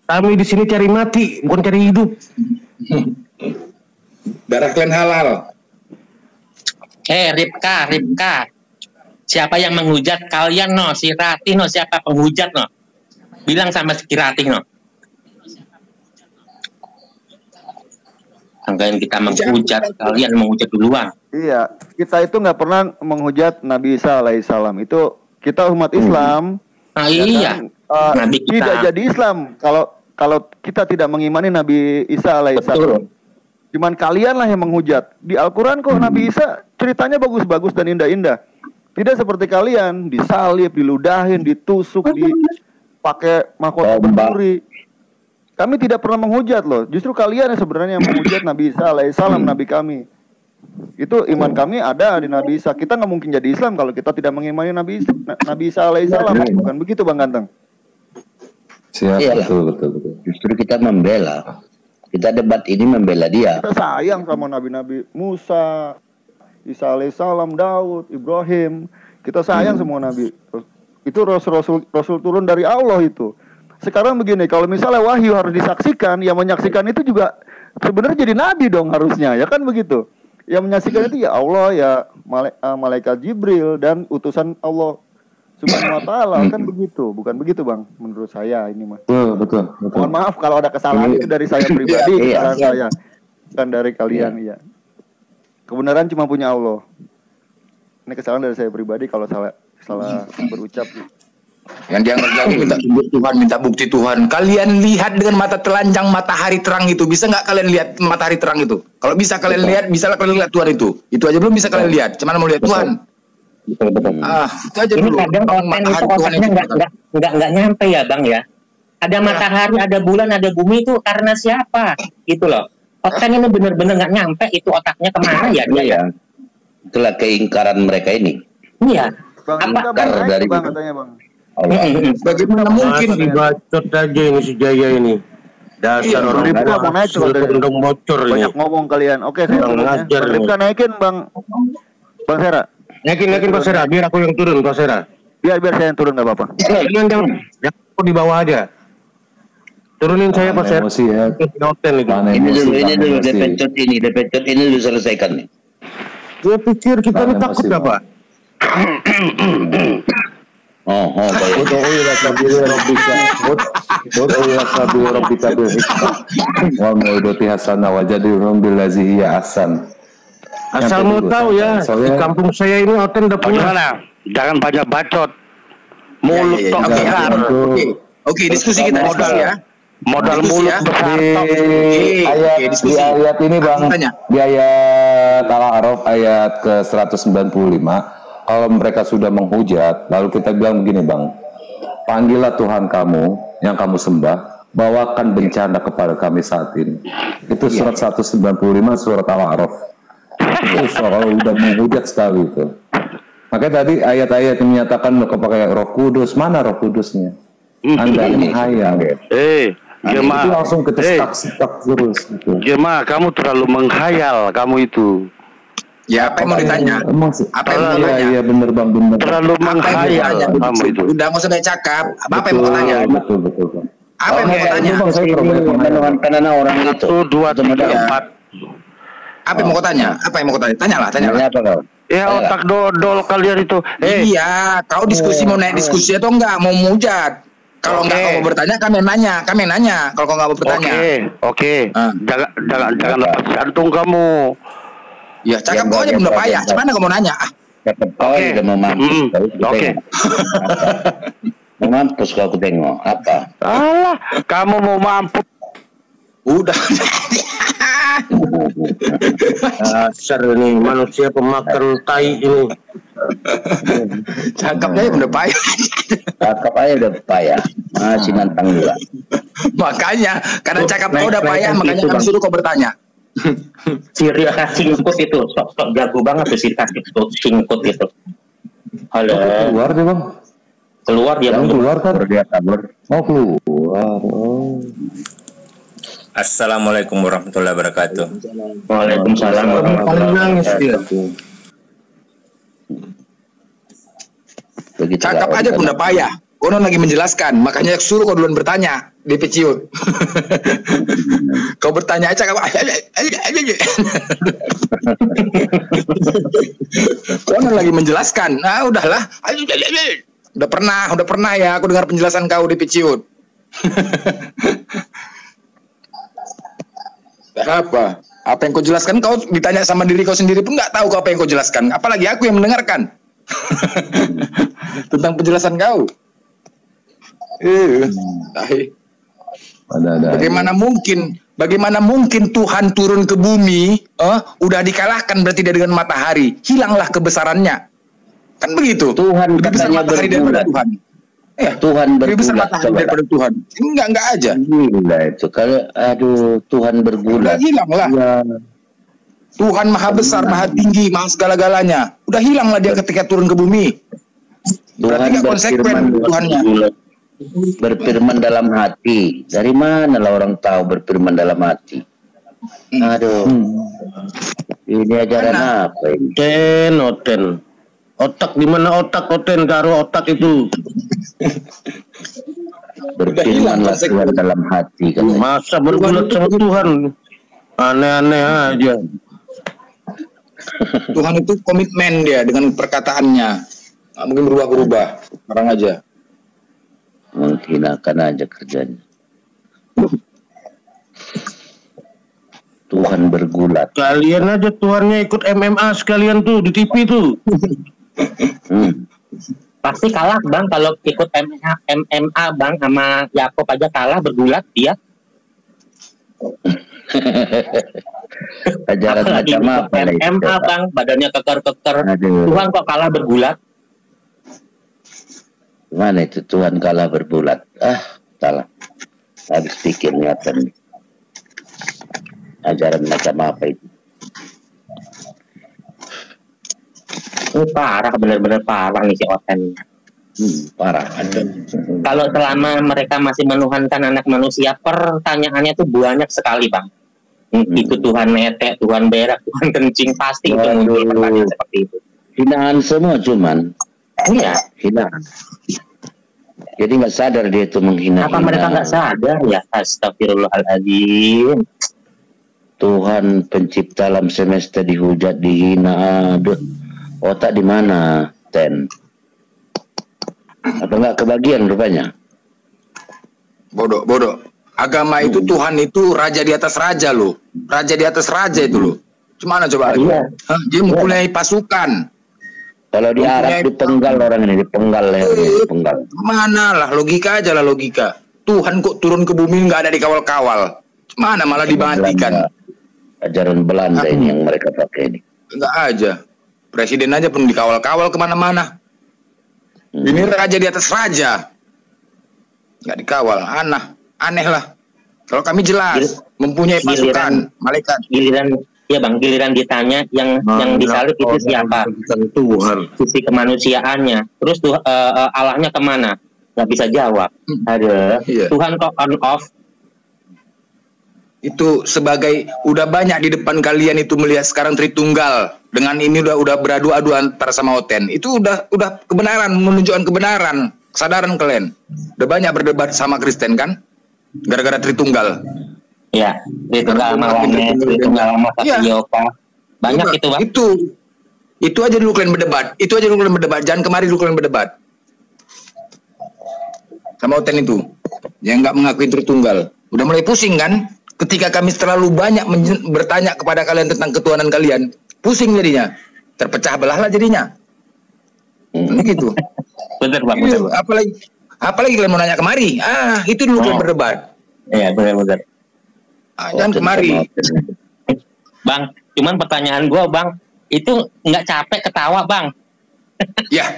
Kami di sini cari mati, bukan cari hidup. Darah kalian halal. Ripka. Siapa yang menghujat kalian no? Si Ratih no, siapa penghujat no? Bilang sama si Ratih no. Anggain kita menghujat, kalian menghujat duluan. Iya, kita itu nggak pernah menghujat Nabi Isa alaihissalam. Itu kita umat Islam. Nah, iya. Kan, tidak jadi Islam kalau kita tidak mengimani Nabi Isa alaihissalam. Cuman kalian lah yang menghujat. Di Al-Quran kok Nabi Isa ceritanya bagus-bagus dan indah-indah. Tidak seperti kalian disalib, diludahin, ditusuk, dipakai mahkota berduri. Kami tidak pernah menghujat loh. Justru kalian yang sebenarnya menghujat Nabi Isa alaihissalam, Nabi kami. Itu iman kami ada di Nabi Isa. Kita nggak mungkin jadi Islam kalau kita tidak mengimani Nabi Isa alaihissalam. Bukan begitu Bang Ganteng? Siap, betul. Justru kita membela. Kita debat ini membela dia. Kita sayang sama Nabi-Nabi Musa, Isa alaihissalam, Daud, Ibrahim. Kita sayang semua Nabi. Itu Rasul turun dari Allah itu. Sekarang begini, kalau misalnya wahyu harus disaksikan, yang menyaksikan itu juga sebenarnya jadi nabi dong harusnya, ya kan begitu. Yang menyaksikan itu ya Allah, ya malaikat Jibril dan utusan Allah Subhanahu wa taala, kan begitu. Bukan begitu Bang, menurut saya ini Mas. Betul. Mohon maaf kalau ada kesalahan itu dari saya pribadi, kesalahan saya. Bukan dari kalian, ya. Kebenaran cuma punya Allah. Ini kesalahan dari saya pribadi kalau salah berucap. Yang dianggap lagi minta tunjuk Tuhan, minta bukti Tuhan. Kalian lihat dengan mata telanjang matahari terang itu. Bisa nggak kalian lihat matahari terang itu? Kalau bisa kalian lihat, bisa kalian lihat Tuhan itu. Itu aja belum bisa kalian lihat. Cuman mau lihat Tuhan. Betul. Itu aja ini dulu. Kadang konten itu otaknya nggak nyampe ya Bang ya. Ada matahari, ada bulan, ada bumi itu karena siapa? Gitu loh. Otaknya ini bener-bener nggak nyampe itu otaknya kemana ya dia ya? Itulah keingkaran mereka ini. Iya. Apa dari Bang katanya Bang? Bagaimana mungkin Bacot aja ini si Jaya ini. Dasar orang undang bocor ini. Banyak ngomong kalian. Oke, saya Ripka naikin Bang Sera. Naikin Pak Sera, biar aku yang turun Pak Sera. Biar saya yang turun nggak apa-apa. Jangan aku di bawah aja. Turunin saya Pak Sera. Ini dulu depecot ini dulu selesaikan nih. Dia pikir kita ini takut apa? Asal mau tahu ya, di kampung saya ini Oten udah punya. Jangan banyak bacot. Mulut tok besar. Oke, diskusi kita ya. Modal mulut besar. Di ayat ini Bang, di ayat Al-A'raf ayat ke 195. Kalau mereka sudah menghujat, lalu kita bilang begini Bang, panggillah Tuhan kamu yang kamu sembah, bawakan bencana kepada kami saat ini. Itu surat 195 surat Al-A'raf. Itu kalau udah menghujat sekali itu. Makanya tadi ayat-ayat yang menyatakan kepada Roh Kudus, mana Roh Kudusnya? Anda menghayal. Jemaah, itu langsung kita stuck terus. Gitu. Jemaah, kamu terlalu menghayal kamu itu. Ya, apa yang mau ditanya? Apa yang mau ditanya? Iya, bener Bang, bener. Terlalu menghayal kamu itu. Udah nggak usah banyak cakap. Apa yang mau tanya? Betul. Apa yang mau tanya? Menuhankan anak orang itu. 1, 2, 3, 4. Apa yang mau tanya? Apa yang mau tanya? Tanyalah. Apa kau? Ya otak dodol kalian itu. Iya, kau diskusi mau naik diskusi atau enggak? Mau mujat? Kalau enggak kau mau bertanya, kami nanya. Kalau kau enggak mau bertanya. Oke. Jangan lepas jantung kamu. Ya, cakap kau aja belum payah. Cuman kau mau nanya? Oke. Mau mampus. Oke. Mau mampus kalau aku tengok. Apa? Alah, kamu mau mampus. Udah. Dasar ini manusia pemakan tai ini. Cakapnya udah payah. Cakap aja udah payah. Masih nantang juga. Makanya, karena cakap kau udah payah, makanya kami suruh kau bertanya. Ciri khas singkut itu, sok jago banget tuh ciri khas singkut itu. Halo. Keluar deh bang. Keluar dia bang. Keluar kan? Dia kabur. Oh keluar. Oh. Assalamualaikum warahmatullahi wabarakatuh. Waalaikumsalam warahmatullahi wabarakatuh. Cakap aja pun udah payah. Konon lagi menjelaskan, makanya suruh kau duluan bertanya. DP Ciut. Kau bertanya aja, cakap aja. Konon lagi menjelaskan. Nah udahlah. Udah pernah ya aku dengar penjelasan kau DP Ciut. Apa yang kau jelaskan, kau ditanya sama diri kau sendiri pun nggak tahu kau apa yang kau jelaskan, apalagi aku yang mendengarkan. Tentang penjelasan kau. Bagaimana mungkin Tuhan turun ke bumi, udah dikalahkan berarti dia dengan matahari, hilanglah kebesarannya, kan begitu? Tuhan lebih besar matahari daripada Tuhan. Tuhan lebih besar bergulat matahari daripada Tuhan. Enggak aja. Gila itu kalau Tuhan bergulat. Udah hilang lah. Ya. Tuhan maha besar, maha tinggi, maha segala-galanya. Udah hilang lah dia ketika turun ke bumi. Berarti gak konsekuen Tuhannya. Berfirman dalam hati. Dari mana lah orang tahu berfirman dalam hati? Aduh. Ini ajaran apa ini? Oten. Otak di mana otak Oten karo otak itu? Berfirmanlah Tuhan dalam hati kan. Masa bergulat sama Tuhan? Aneh-aneh aja. Tuhan itu komitmen dia dengan perkataannya. Nggak mungkin berubah-ubah. Orang aja. Menghinakan aja kerjanya. Tuhan bergulat. Kalian aja Tuhannya ikut MMA sekalian tuh di TV tuh. Pasti kalah bang kalau ikut MMA bang, sama Yakob aja kalah bergulat dia. Ajaran macam apa MMA bang, badannya keker-keker. Tuhan kok kalah bergulat? Mana itu Tuhan kalah bergulat? Salah. Habis pikir niatan. Ajaran macam apa itu? Ini parah, benar-benar parah nih si Oten. Parah. Kalau selama mereka masih menuhankan anak manusia, pertanyaannya tuh banyak sekali bang. Itu Tuhan netek, Tuhan berak, Tuhan kencing, pasti itu muncul pertanyaan seperti itu. Hinaan semua cuman. Iya. Hinaan. Jadi nggak sadar dia itu menghina. Apa mereka nggak sadar ya? Astagfirullahaladzim. Tuhan pencipta alam semesta dihujat, dihina. Aduh, otak di mana, Ten? Apa nggak kebagian rupanya? Bodoh. Agama itu Tuhan itu raja di atas raja loh. Raja di atas raja itu loh. Gimana coba? Iya. Dia mempunyai pasukan. Kalau di Arab dipenggal orang ini, dipenggal lehernya, dipenggal. Mana lah, logika aja lah logika. Tuhan kok turun ke bumi nggak ada dikawal-kawal. Mana malah dimatikan. Ajaran Belanda ini yang mereka pakai ini. Enggak aja. Presiden aja pun dikawal-kawal kemana-mana. Ini raja di atas raja. Nggak dikawal. Aneh lah. Kalau kami jelas mempunyai pasukan malaikat. Giliran ditanya yang disalib itu siapa? Tuhan. Sisi kemanusiaannya. Terus Allahnya kemana? Nggak bisa jawab. Ada. Tuhan kok on off? Itu sebagai udah banyak di depan kalian itu melihat sekarang Tritunggal dengan ini udah beradu-adu antara sama Oten. Itu udah kebenaran, menunjukkan kebenaran, kesadaran kalian. Udah banyak berdebat sama Kristen kan? gara-gara Tritunggal. Ya, Tritunggal sama Wanet, Tritunggal sama Tapioka. Banyak itu, Bang. Itu aja dulu kalian berdebat. Jangan kemari dulu kalian berdebat. Sama Oten itu yang nggak mengakui Tritunggal. Udah mulai pusing kan? Ketika kami terlalu banyak bertanya kepada kalian tentang ketuhanan kalian, pusing jadinya, terpecah belahlah jadinya. Gitu. Bener Bang. Bener. Apalagi kalian mau nanya kemari? Itu dulu kalian berdebat. Iya benar. Jangan kemari. Bang, cuman pertanyaan gua Bang, itu nggak capek ketawa Bang? Iya.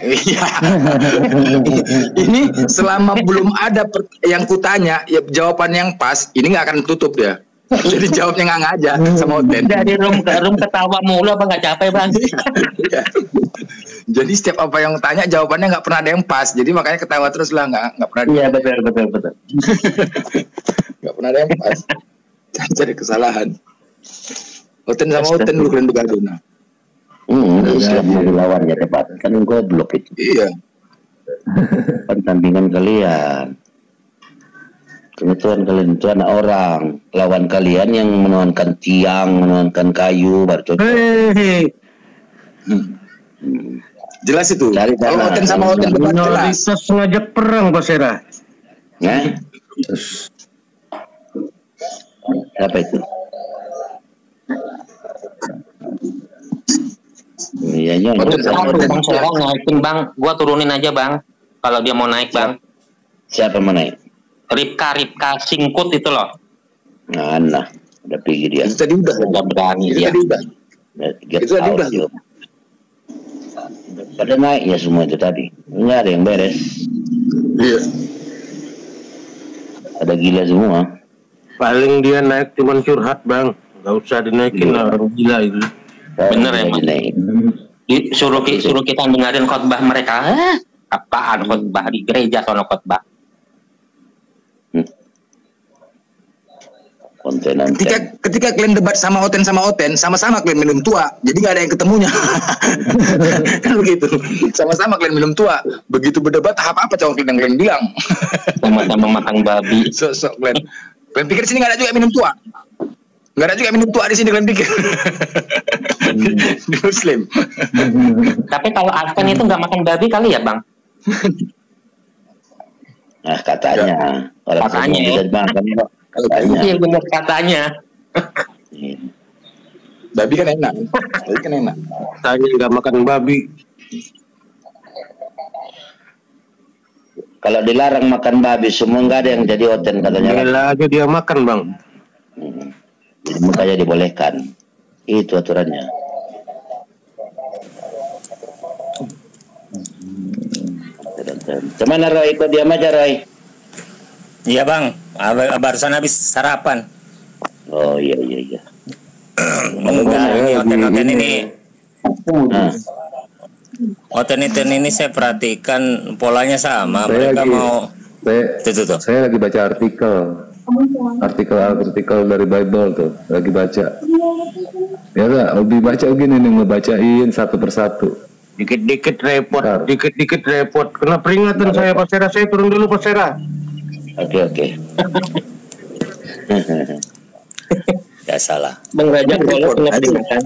Ini selama belum ada yang kutanya, ya jawaban yang pas, ini nggak akan tutup dia. Jadi jawabnya nggak aja sama Oten. Dari room ketawa mulu, apa nggak capek Bang? Jadi setiap apa yang tanya jawabannya nggak pernah ada yang pas. Jadi makanya ketawa terus lah, nggak pernah. Iya betul. Nggak pernah ada yang pas. Jadi kesalahan. Oten sama Oten dulu kalian bergaduh. Islam mau dilawan ya debat kan goblok itu. Iya. Pertandingan kalian. Kebetulan kalian itu anak orang. Lawan kalian yang menuankan tiang, menuankan kayu, baru cocok. Jelas itu. Kalau Oten sama Oten debat jelas. Minoritas ngajak perang Pak Sera. Ya. Apa itu? Iya. Bang Sera naikin Bang, gua turunin aja Bang. Kalau dia mau naik Bang. Siapa mau naik? Ripka Singkut itu loh. Nah, udah pergi dia. Itu tadi udah berani dia. Itu tadi udah. Pada naiknya semua itu tadi. Nggak ada yang beres. Iya. Ada gila semua. Paling dia naik cuma curhat Bang. Nggak usah dinaikin lah, orang gila itu. Bener ya Mas. Suruh kita dengerin khotbah mereka. Apaan khotbah di gereja sono khotbah. Ketika kalian debat sama Oten, sama-sama kalian minum tua, jadi nggak ada yang ketemunya. Kan begitu. Sama-sama kalian minum tua, begitu berdebat apa cowok kalian bilang. Sama-sama makan babi. Sok kalian pikir sini nggak ada juga minum tua? Nggak ada juga minum tua di sini kalian pikir? Di Muslim. Tapi kalau Advent itu nggak makan babi kali ya Bang? Nah katanya. Katanya ya. Iya benar katanya. Babi kan enak. Tanya nggak makan babi. Kalau dilarang makan babi, semua nggak ada yang jadi Oten katanya. Gila aja dia makan Bang. Jadi makanya dibolehkan. Itu aturannya. Kemana Roy? Ikut diam aja Roy. Iya Bang, barusan habis sarapan. Oh iya. Enggak, ini Oten ini. Oten ini saya perhatikan polanya sama. Mereka mau. Saya lagi baca artikel dari Bible tuh, lagi baca. Ya enggak, lebih baca begini nih, ngebacain satu persatu. Dikit-dikit repot. Kena peringatan saya Pak Sera, saya turun dulu Pak Sera. Oke. Ya salah. Bang Raja kalau kena peringatan.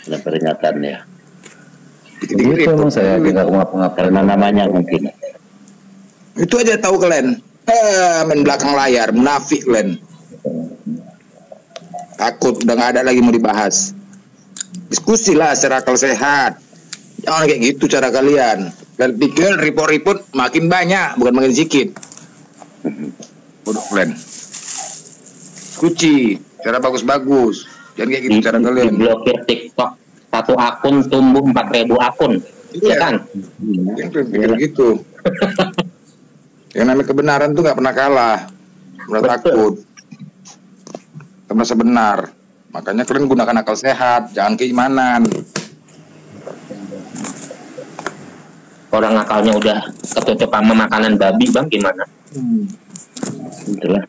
Kena peringatan ya. Itu emang saya tidak ngapa-ngapain. Karena namanya mungkin. Itu aja tahu kalian. Main belakang layar, munafik kalian. Takut udah nggak ada lagi mau dibahas. Diskusi lah secara akal sehat. Jangan kayak gitu cara kalian. Kalian pikir report makin banyak, bukan makin sedikit. Bodoh kalian. Kuci, cara bagus-bagus. Jangan kayak gitu cara kalian. Diblokir TikTok, satu akun tumbuh 4.000 akun. Iya kan? Yang pikir gitu. Yang namanya kebenaran tuh nggak pernah kalah. Pernah takut. Merasa benar. Makanya kalian gunakan akal sehat, jangan keimanan. Orang akalnya udah ketutup sama makanan babi Bang, gimana? Itulah.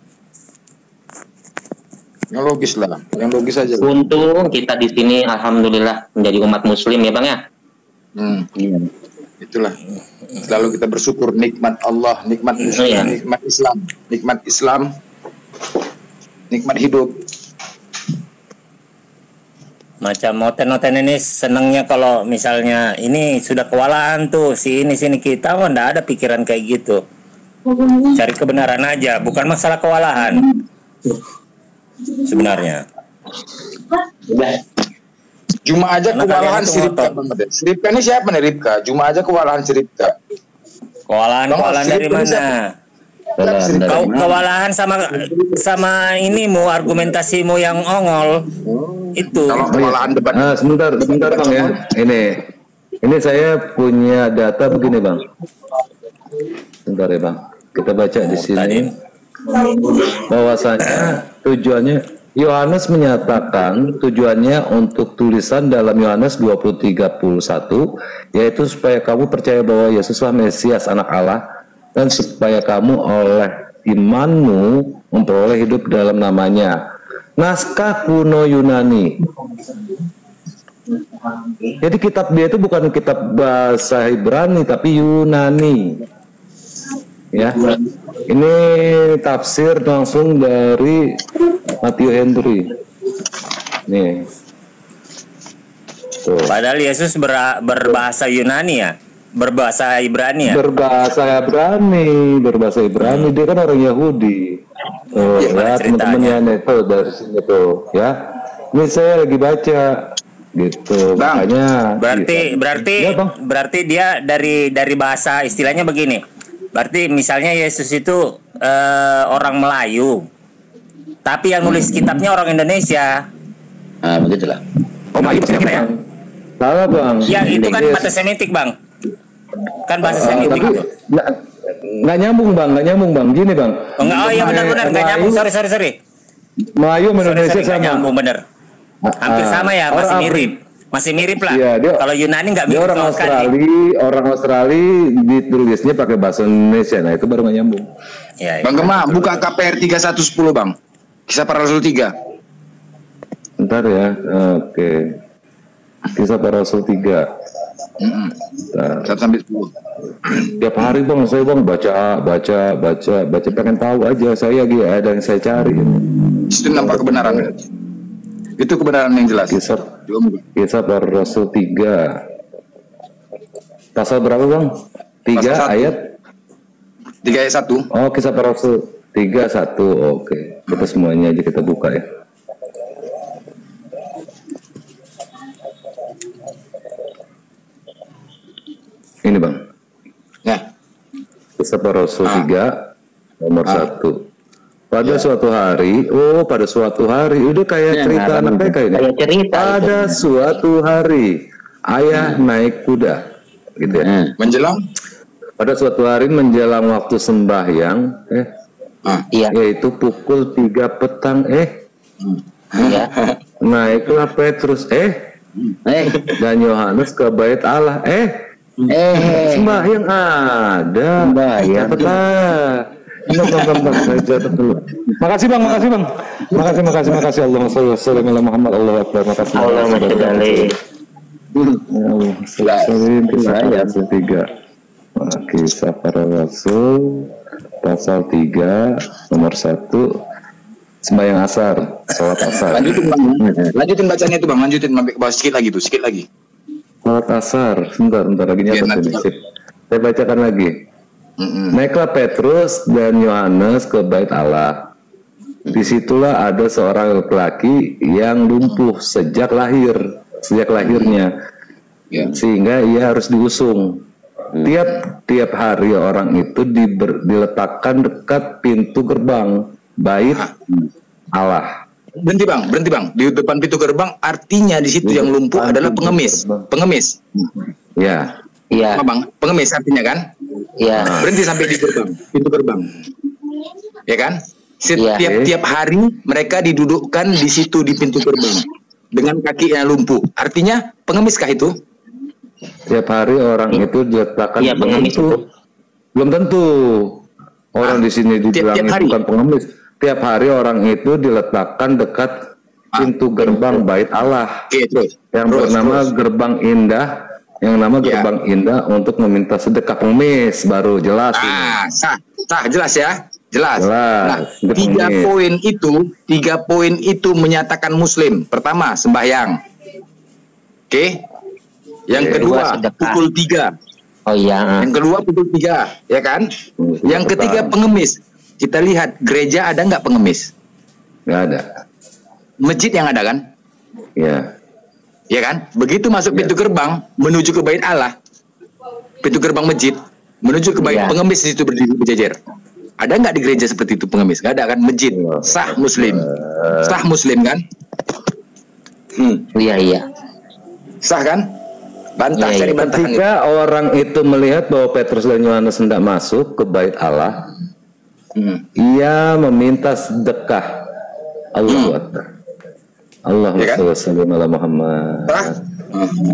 Yang logis lah, yang logis aja. Untung kita di sini alhamdulillah menjadi umat muslim ya Bang ya. Iya. Itulah. Selalu kita bersyukur nikmat Allah, nikmat Islam, nikmat Islam, nikmat hidup. Macam noten-noten ini senangnya kalau misalnya ini sudah kewalahan tuh sini kita mah nggak ada pikiran kayak gitu. Cari kebenaran aja, bukan masalah kewalahan sebenarnya. Cuma aja kewalahan si Ripka. Ripka ini siapa nih Ripka? Cuma aja kewalahan si Ripka. Kewalahan dari mana? Kewalahan sama inimu, argumentasimu yang ongol itu. Kalau kewalahan debat. Sebentar Bang ya. Ini saya punya data begini Bang. Sebentar ya Bang. Kita baca di sini. Bahwasanya tujuannya Yohanes menyatakan tujuannya untuk tulisan dalam Yohanes 20:31 yaitu supaya kamu percaya bahwa Yesuslah Mesias anak Allah dan supaya kamu oleh imanmu memperoleh hidup dalam namanya. Naskah kuno Yunani. Jadi kitab dia itu bukan kitab bahasa Ibrani tapi Yunani. Ya. Ini tafsir langsung dari Matthew Henry. Nih. Tuh. Padahal Yesus berbahasa Yunani ya, berbahasa Ibrani ya. Berbahasa Ibrani. Dia kan orang Yahudi. Oh, ya teman-temannya itu dari sini tuh, ya. Ini saya lagi baca gitu. Bang, makanya. Berarti dia dari bahasa istilahnya begini. Berarti misalnya Yesus itu orang Melayu, tapi yang nulis kitabnya orang Indonesia. Ah, begitulah. Oh, Melayu maksudnya ya? Salah Bang. Ya itu kan bahasa Semitik Bang. Kan bahasa Semitik itu. Nggak nyambung Bang. Gini Bang. Oh iya benar-benar nggak nyambung. Sorry. Melayu Indonesia sama. Nyambung bener. Hampir sama ya, masih mirip lah. Ya, kalau Yunani nggak mirip orang Australia ditulisnya pakai bahasa Indonesia, nah itu baru nggak nyambung. Ya, Bang Gema, buka KPR 3110 Bang. Kisah para Rasul 3. Bentar ya, oke. Kisah para Rasul 3. 1-10. Tiap hari Bang, saya Bang baca, pengen tahu aja saya ada yang saya cari. Itu nampak kebenaran. Itu kebenaran yang jelas. Kisah para Rasul 3. Pasal berapa Bang? 3 ayat? 3 ayat 1. Oh, Kisah para Rasul 3:1. Oke. Kita semuanya aja kita buka ya. Ini Bang. Ya. Kisah para Rasul 3 nomor 1. Pada suatu hari, udah kayak cerita anak TK ini. Pada suatu hari, ayah naik kuda, gitu ya. Pada suatu hari menjelang waktu sembahyang, yaitu pukul 3 petang, naiklah Petrus, dan Yohanes ke bait Allah, sembahyang ada, petang. Makasih bang. Makasih Allahumma sholli wa sallim ala Muhammad. Allahu akbar. Makasih. Allahumma sholli. Kisah 3. Kisah para Rasul pasal 3 nomor 1. Sembahyang asar, salat asar. Lanjutin bacanya itu Bang, sedikit lagi. Salat asar, sebentar lagi nyatet ini. Saya bacakan lagi. Naiklah Petrus dan Yohanes ke bait Allah. Disitulah ada seorang laki-laki yang lumpuh sejak lahirnya, sehingga ia harus diusung. Tiap hari orang itu diletakkan dekat pintu gerbang bait Allah. Berhenti bang. Di depan pintu gerbang, artinya di situ yang lumpuh adalah pengemis. Ya. Iya. Bang, pengemis artinya kan? Iya. Berhenti sampai di pintu gerbang. Ya kan? Tiap hari mereka didudukkan di situ di pintu gerbang dengan kaki yang lumpuh. Artinya pengemiskah itu? Tiap hari orang itu diletakkan. Iya, pengemis itu. Belum tentu. Orang di sini dibilang bukan pengemis. Tiap hari orang itu diletakkan dekat pintu gerbang bait Allah. Yang bernama Gerbang Indah Yang nama Gerbang Indah untuk meminta sedekah pengemis, baru jelas. Sah, jelas ya. Jelas. Nah, Pengemis. 3 poin itu menyatakan Muslim. Pertama, sembahyang. Oke. Yang kedua, pukul 3. Oh iya. Yang kedua, pukul 3, ya kan? Yang ketiga, pengemis. Kita lihat gereja ada nggak pengemis? Nggak ada. Masjid yang ada kan? Ya. Ya kan? Begitu masuk pintu gerbang menuju ke bait Allah, pintu gerbang masjid menuju ke bait pengemis di situ berdiri berjajar. Ada nggak di gereja seperti itu pengemis? Nggak ada kan? Masjid sah Muslim, sah Muslim kan? Iya. Sah kan? Bantah cari bantahan. Ketika orang itu melihat bahwa Petrus dan Yohanes hendak masuk ke bait Allah, ia meminta sedekah. Allahu Akbar. Allahumma shalli wa sallim ala Muhammad.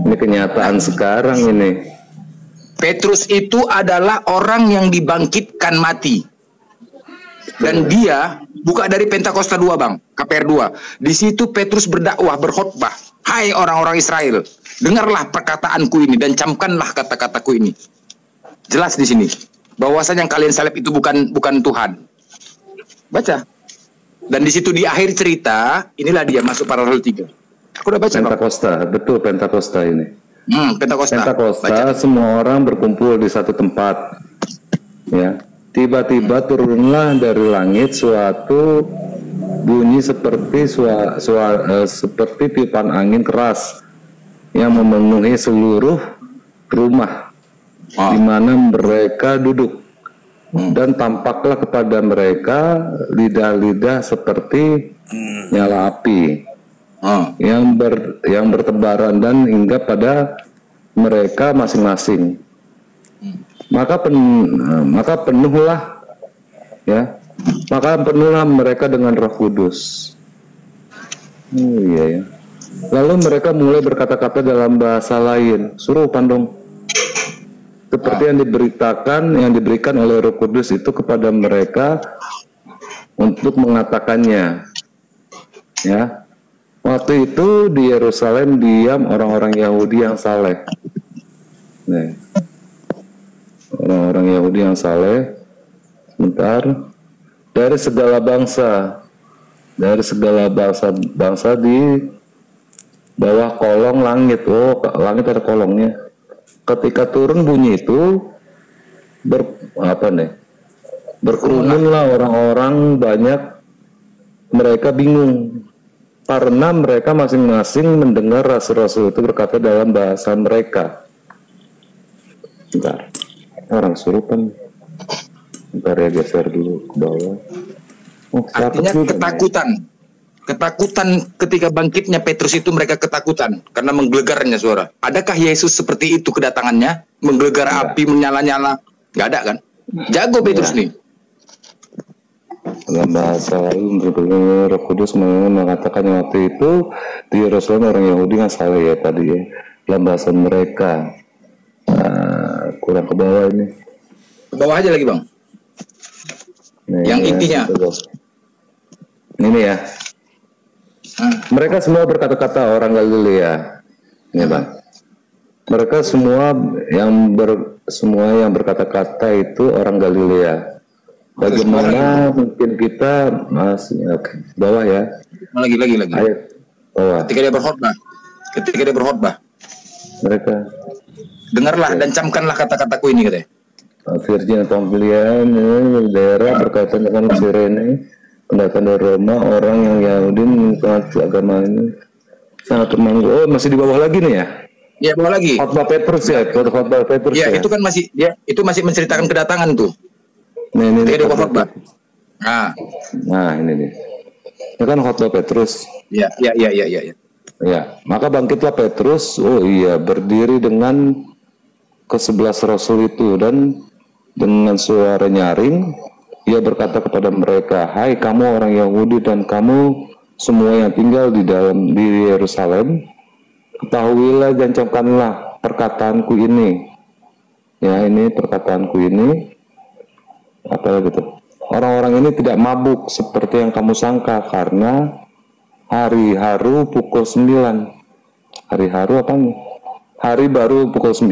Ini kenyataan sekarang ini. Petrus itu adalah orang yang dibangkitkan mati. Dan dia buka dari Pentakosta 2, Bang, KPR 2. Di situ Petrus berdakwah, berkhotbah. Hai orang-orang Israel, dengarlah perkataanku ini dan camkanlah kata-kataku ini. Jelas di sini bahwasanya yang kalian salib itu bukan Tuhan. Baca. Dan di situ di akhir cerita, inilah dia masuk paralel 3. Aku udah baca. Pentakosta, betul Pentakosta ini. Pentakosta. Semua orang berkumpul di satu tempat. Ya. Tiba-tiba turunlah dari langit suatu bunyi seperti seperti tiupan angin keras yang memenuhi seluruh rumah di mana mereka duduk. Dan tampaklah kepada mereka lidah-lidah seperti nyala api yang bertebaran dan hingga pada mereka masing-masing. Maka penuhlah mereka dengan Roh Kudus. Lalu mereka mulai berkata-kata dalam bahasa lain. Suruh pandong. Seperti yang diberikan oleh Roh Kudus itu kepada mereka untuk mengatakannya. Ya. Waktu itu di Yerusalem diam orang-orang Yahudi yang saleh. Orang-orang Yahudi yang saleh, dari segala bangsa di bawah kolong langit. Langit ada kolongnya. Ketika turun bunyi itu berkerumunlah orang-orang banyak. Mereka bingung karena mereka masing-masing mendengar rasul-rasul itu berkata dalam bahasa mereka. Bentar, orang surupan. Bentar ya, geser dulu ke bawah. Artinya ketakutan ketika bangkitnya Petrus itu, mereka ketakutan karena menggelegarnya suara. Adakah Yesus seperti itu kedatangannya, menggelegar api menyala-nyala? Nggak ada kan? Jago Petrus nih. Dalam bahasa lain Roh Kudus mengatakan waktu itu di Yerusalem orang Yahudi yang saleh ya tadi ya. Dalam bahasa mereka. Kurang ke bawah ini. Ke bawah aja lagi, Bang. Yang intinya. Ini ya. Mereka semua berkata-kata orang Galilea, ya Bang. Mereka semua yang berkata-kata itu orang Galilea. Bagaimana mungkin kita masih bawah ya? Lagi. Ayat bawah. Ketika dia berkhotbah. Mereka dengarlah dan camkanlah kata-kataku ini katanya. Virgin Pamphilian daerah berkaitan dengan Sirene. Pendatang dari Roma, orang yang Yahudi sangat agama ini sangat termanggu. Oh, masih di bawah lagi nih ya? Iya, bawah lagi. Khotbah Petrus ya, khotbah Petrus ya. Itu kan itu masih menceritakan kedatangan tuh. Ini khotbah. Nah, ini nih. Ini kan khotbah Petrus. Iya. Ya, maka bangkitlah Petrus. Oh iya, berdiri dengan ke-11 rasul itu dan dengan suara nyaring ia berkata kepada mereka, hai kamu orang Yahudi dan kamu semua yang tinggal di Yerusalem, ketahuilah dan camkanlah perkataanku ini. Ya, ini perkataanku ini. Apa gitu? Orang-orang ini tidak mabuk seperti yang kamu sangka karena hari haru pukul 9. Hari haru apa nih? hari baru pukul 9.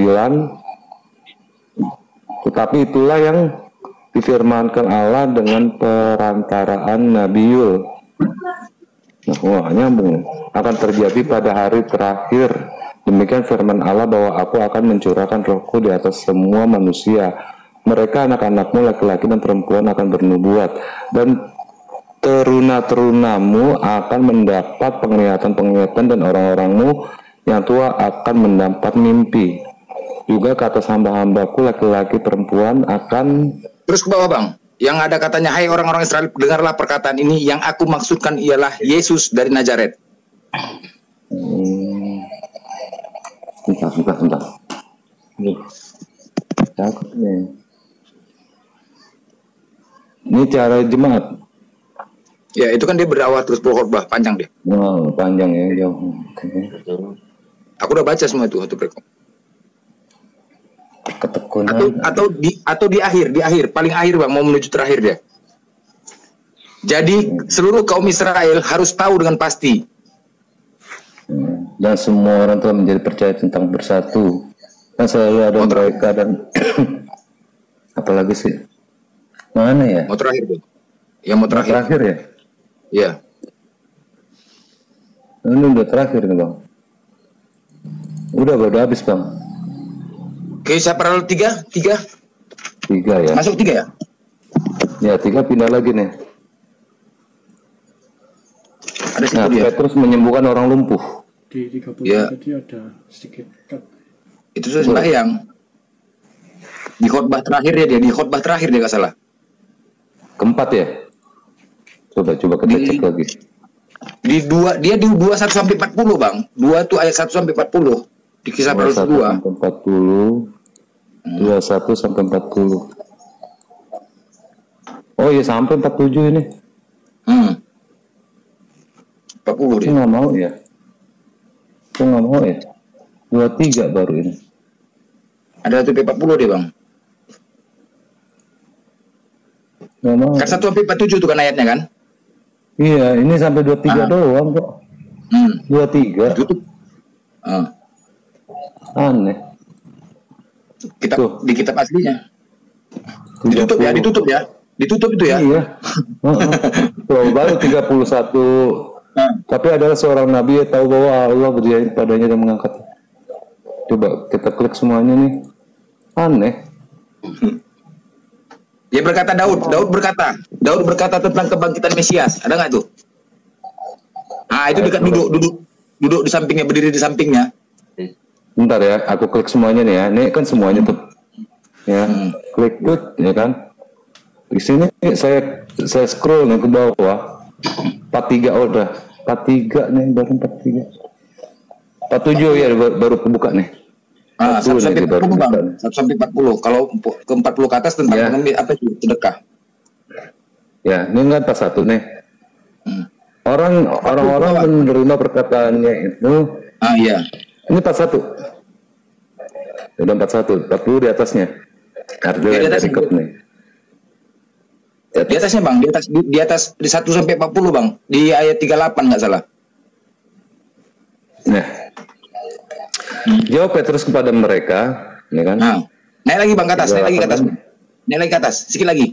Tetapi itulah yang difirmankan Allah dengan perantaraan Nabiul. Wah, nyambung. Akan terjadi pada hari terakhir. Demikian firman Allah bahwa aku akan mencurahkan rohku di atas semua manusia. Mereka anak-anakmu laki-laki dan perempuan akan bernubuat. Dan teruna-terunamu akan mendapat penglihatan-penglihatan, dan orang-orangmu yang tua akan mendapat mimpi. Juga kata hamba-hambaku laki-laki perempuan akan. Terus ke bawah bang, yang ada katanya, hai orang-orang Israel, dengarlah perkataan ini, yang aku maksudkan ialah Yesus dari Nazaret. Sebentar. Nih, cakep nih. Ini cara jemaat. Ya itu kan dia berawal terus berkhotbah panjang dia. Wow, panjang ya, jauh. Oke. Aku udah baca semua itu waktu berkhotbah. Ketekunan. Atau di akhir paling akhir bang, mau menuju terakhir dia. Jadi seluruh kaum Israel harus tahu dengan pasti. Dan semua orang telah menjadi percaya tentang bersatu. Kan selalu ada mereka dan apalagi sih? Mana ya? Mau terakhir bang. Yang mau terakhir. Terakhir ya? Iya. Ini udah terakhir nih bang. Udah habis bang. Kisah para Rasul 3 ya. Masuk 3 ya? Ya 3 pindah lagi nih. Ada situ dia. Petrus menyembuhkan orang lumpuh. Di 30 ya. tadi ada sedikit cut. Itu sudah sembahyang. Di khotbah terakhir dia di khotbah terakhir dia nggak salah. Keempat ya? Coba kita cek lagi. Di 2 sampai 40 bang. 2 tuh ayat 1 sampai 40. Di kisah para Rasul 2 sampai 40. 21 sampai 40. Oh iya sampai 47 ini. 40 dia. Nggak mau ya. 23 baru ini. Ada 1 sampai 40 dia bang. Nggak mau. Kan 1 sampai 47 tuh kan ayatnya kan? Iya, ini sampai 23 doang kok. 23. Tutup. Aneh. Di kitab aslinya. Ditutup ya. Ditutup itu ya. Iya. Tuh, baru 31. Tapi adalah seorang nabi yang tahu bahwa Allah berjanji padanya dan mengangkat. Coba kita klik semuanya nih. Aneh. Dia berkata Daud berkata tentang kebangkitan Mesias. Ada nggak tuh? Itu dekat duduk di sampingnya, berdiri di sampingnya. Bentar ya, aku klik semuanya nih ya. Ini kan semuanya tuh. Ya, klik tuh ya kan. Di sini saya scroll nih ke bawah. 43 udah. 43 nih baru 43. 47 ya baru kebuka nih. 1 sampai 40 bang. 1 sampai 40. Kalau ke 40 ke atas tentang apa itu sedekah. Ya, ini kan 41 nih. Orang-orang menerima perkataannya itu. Iya. Ini 41. Udah 41, 40 di atasnya. Artinya di atas nih. Di atasnya bang, di atas di 1 sampai 40 bang, di ayat 38 nggak salah. Nah, jawab Petrus kepada mereka, ya kan? Naik lagi bang ke atas, naik lagi ke atas, sedikit lagi.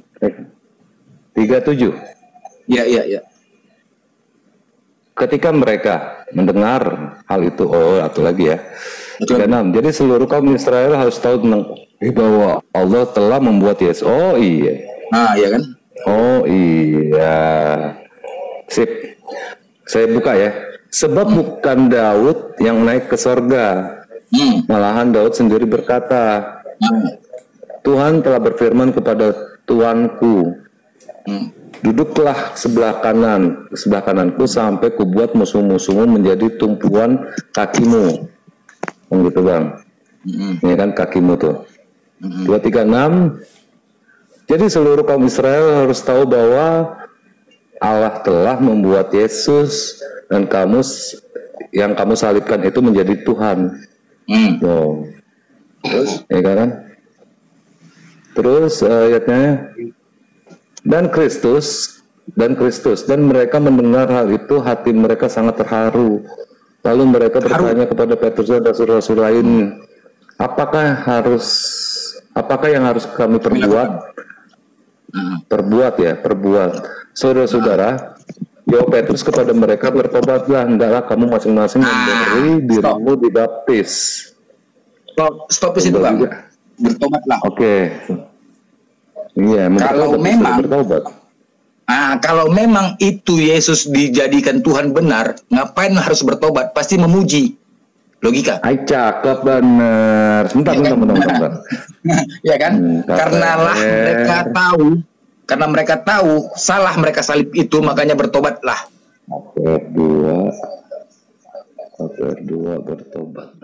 37. Iya. Ketika mereka mendengar hal itu, atau lagi ya. 36. Jadi seluruh kaum Israel harus tahu tentang bahwa Allah telah membuat Yesus. Oh iya. Iya kan? Oh iya. Sip. Saya buka ya. Sebab bukan Daud yang naik ke sorga. Malahan Daud sendiri berkata, Tuhan telah berfirman kepada Tuanku, duduklah sebelah kananku sampai kubuat musuh-musuhmu menjadi tumpuan kakimu. Gitu bang. Ini kan kakimu tuh. 236. Jadi seluruh kaum Israel harus tahu bahwa Allah telah membuat Yesus dan yang kamu salibkan itu menjadi Tuhan. Terus, ya kan? Terus ayatnya, dan Kristus dan mereka mendengar hal itu, hati mereka sangat terharu. Lalu mereka bertanya kepada Petrus dan rasul-rasul lain, apakah yang harus kami perbuat? Perbuat. Saudara-saudara, jawab Petrus kepada mereka, bertobatlah, hendaklah kamu masing-masing memberi dirimu dibaptis. Stop di situ, Bang. Bertobatlah. Oke. Iya, kalau memang bertobat. Kalau memang itu Yesus dijadikan Tuhan benar, ngapain harus bertobat? Pasti memuji. Logika. Cakep benar. Sebentar. Ya kan? Karena mereka tahu salah mereka salib itu, makanya bertobatlah. Oke, dua bertobat.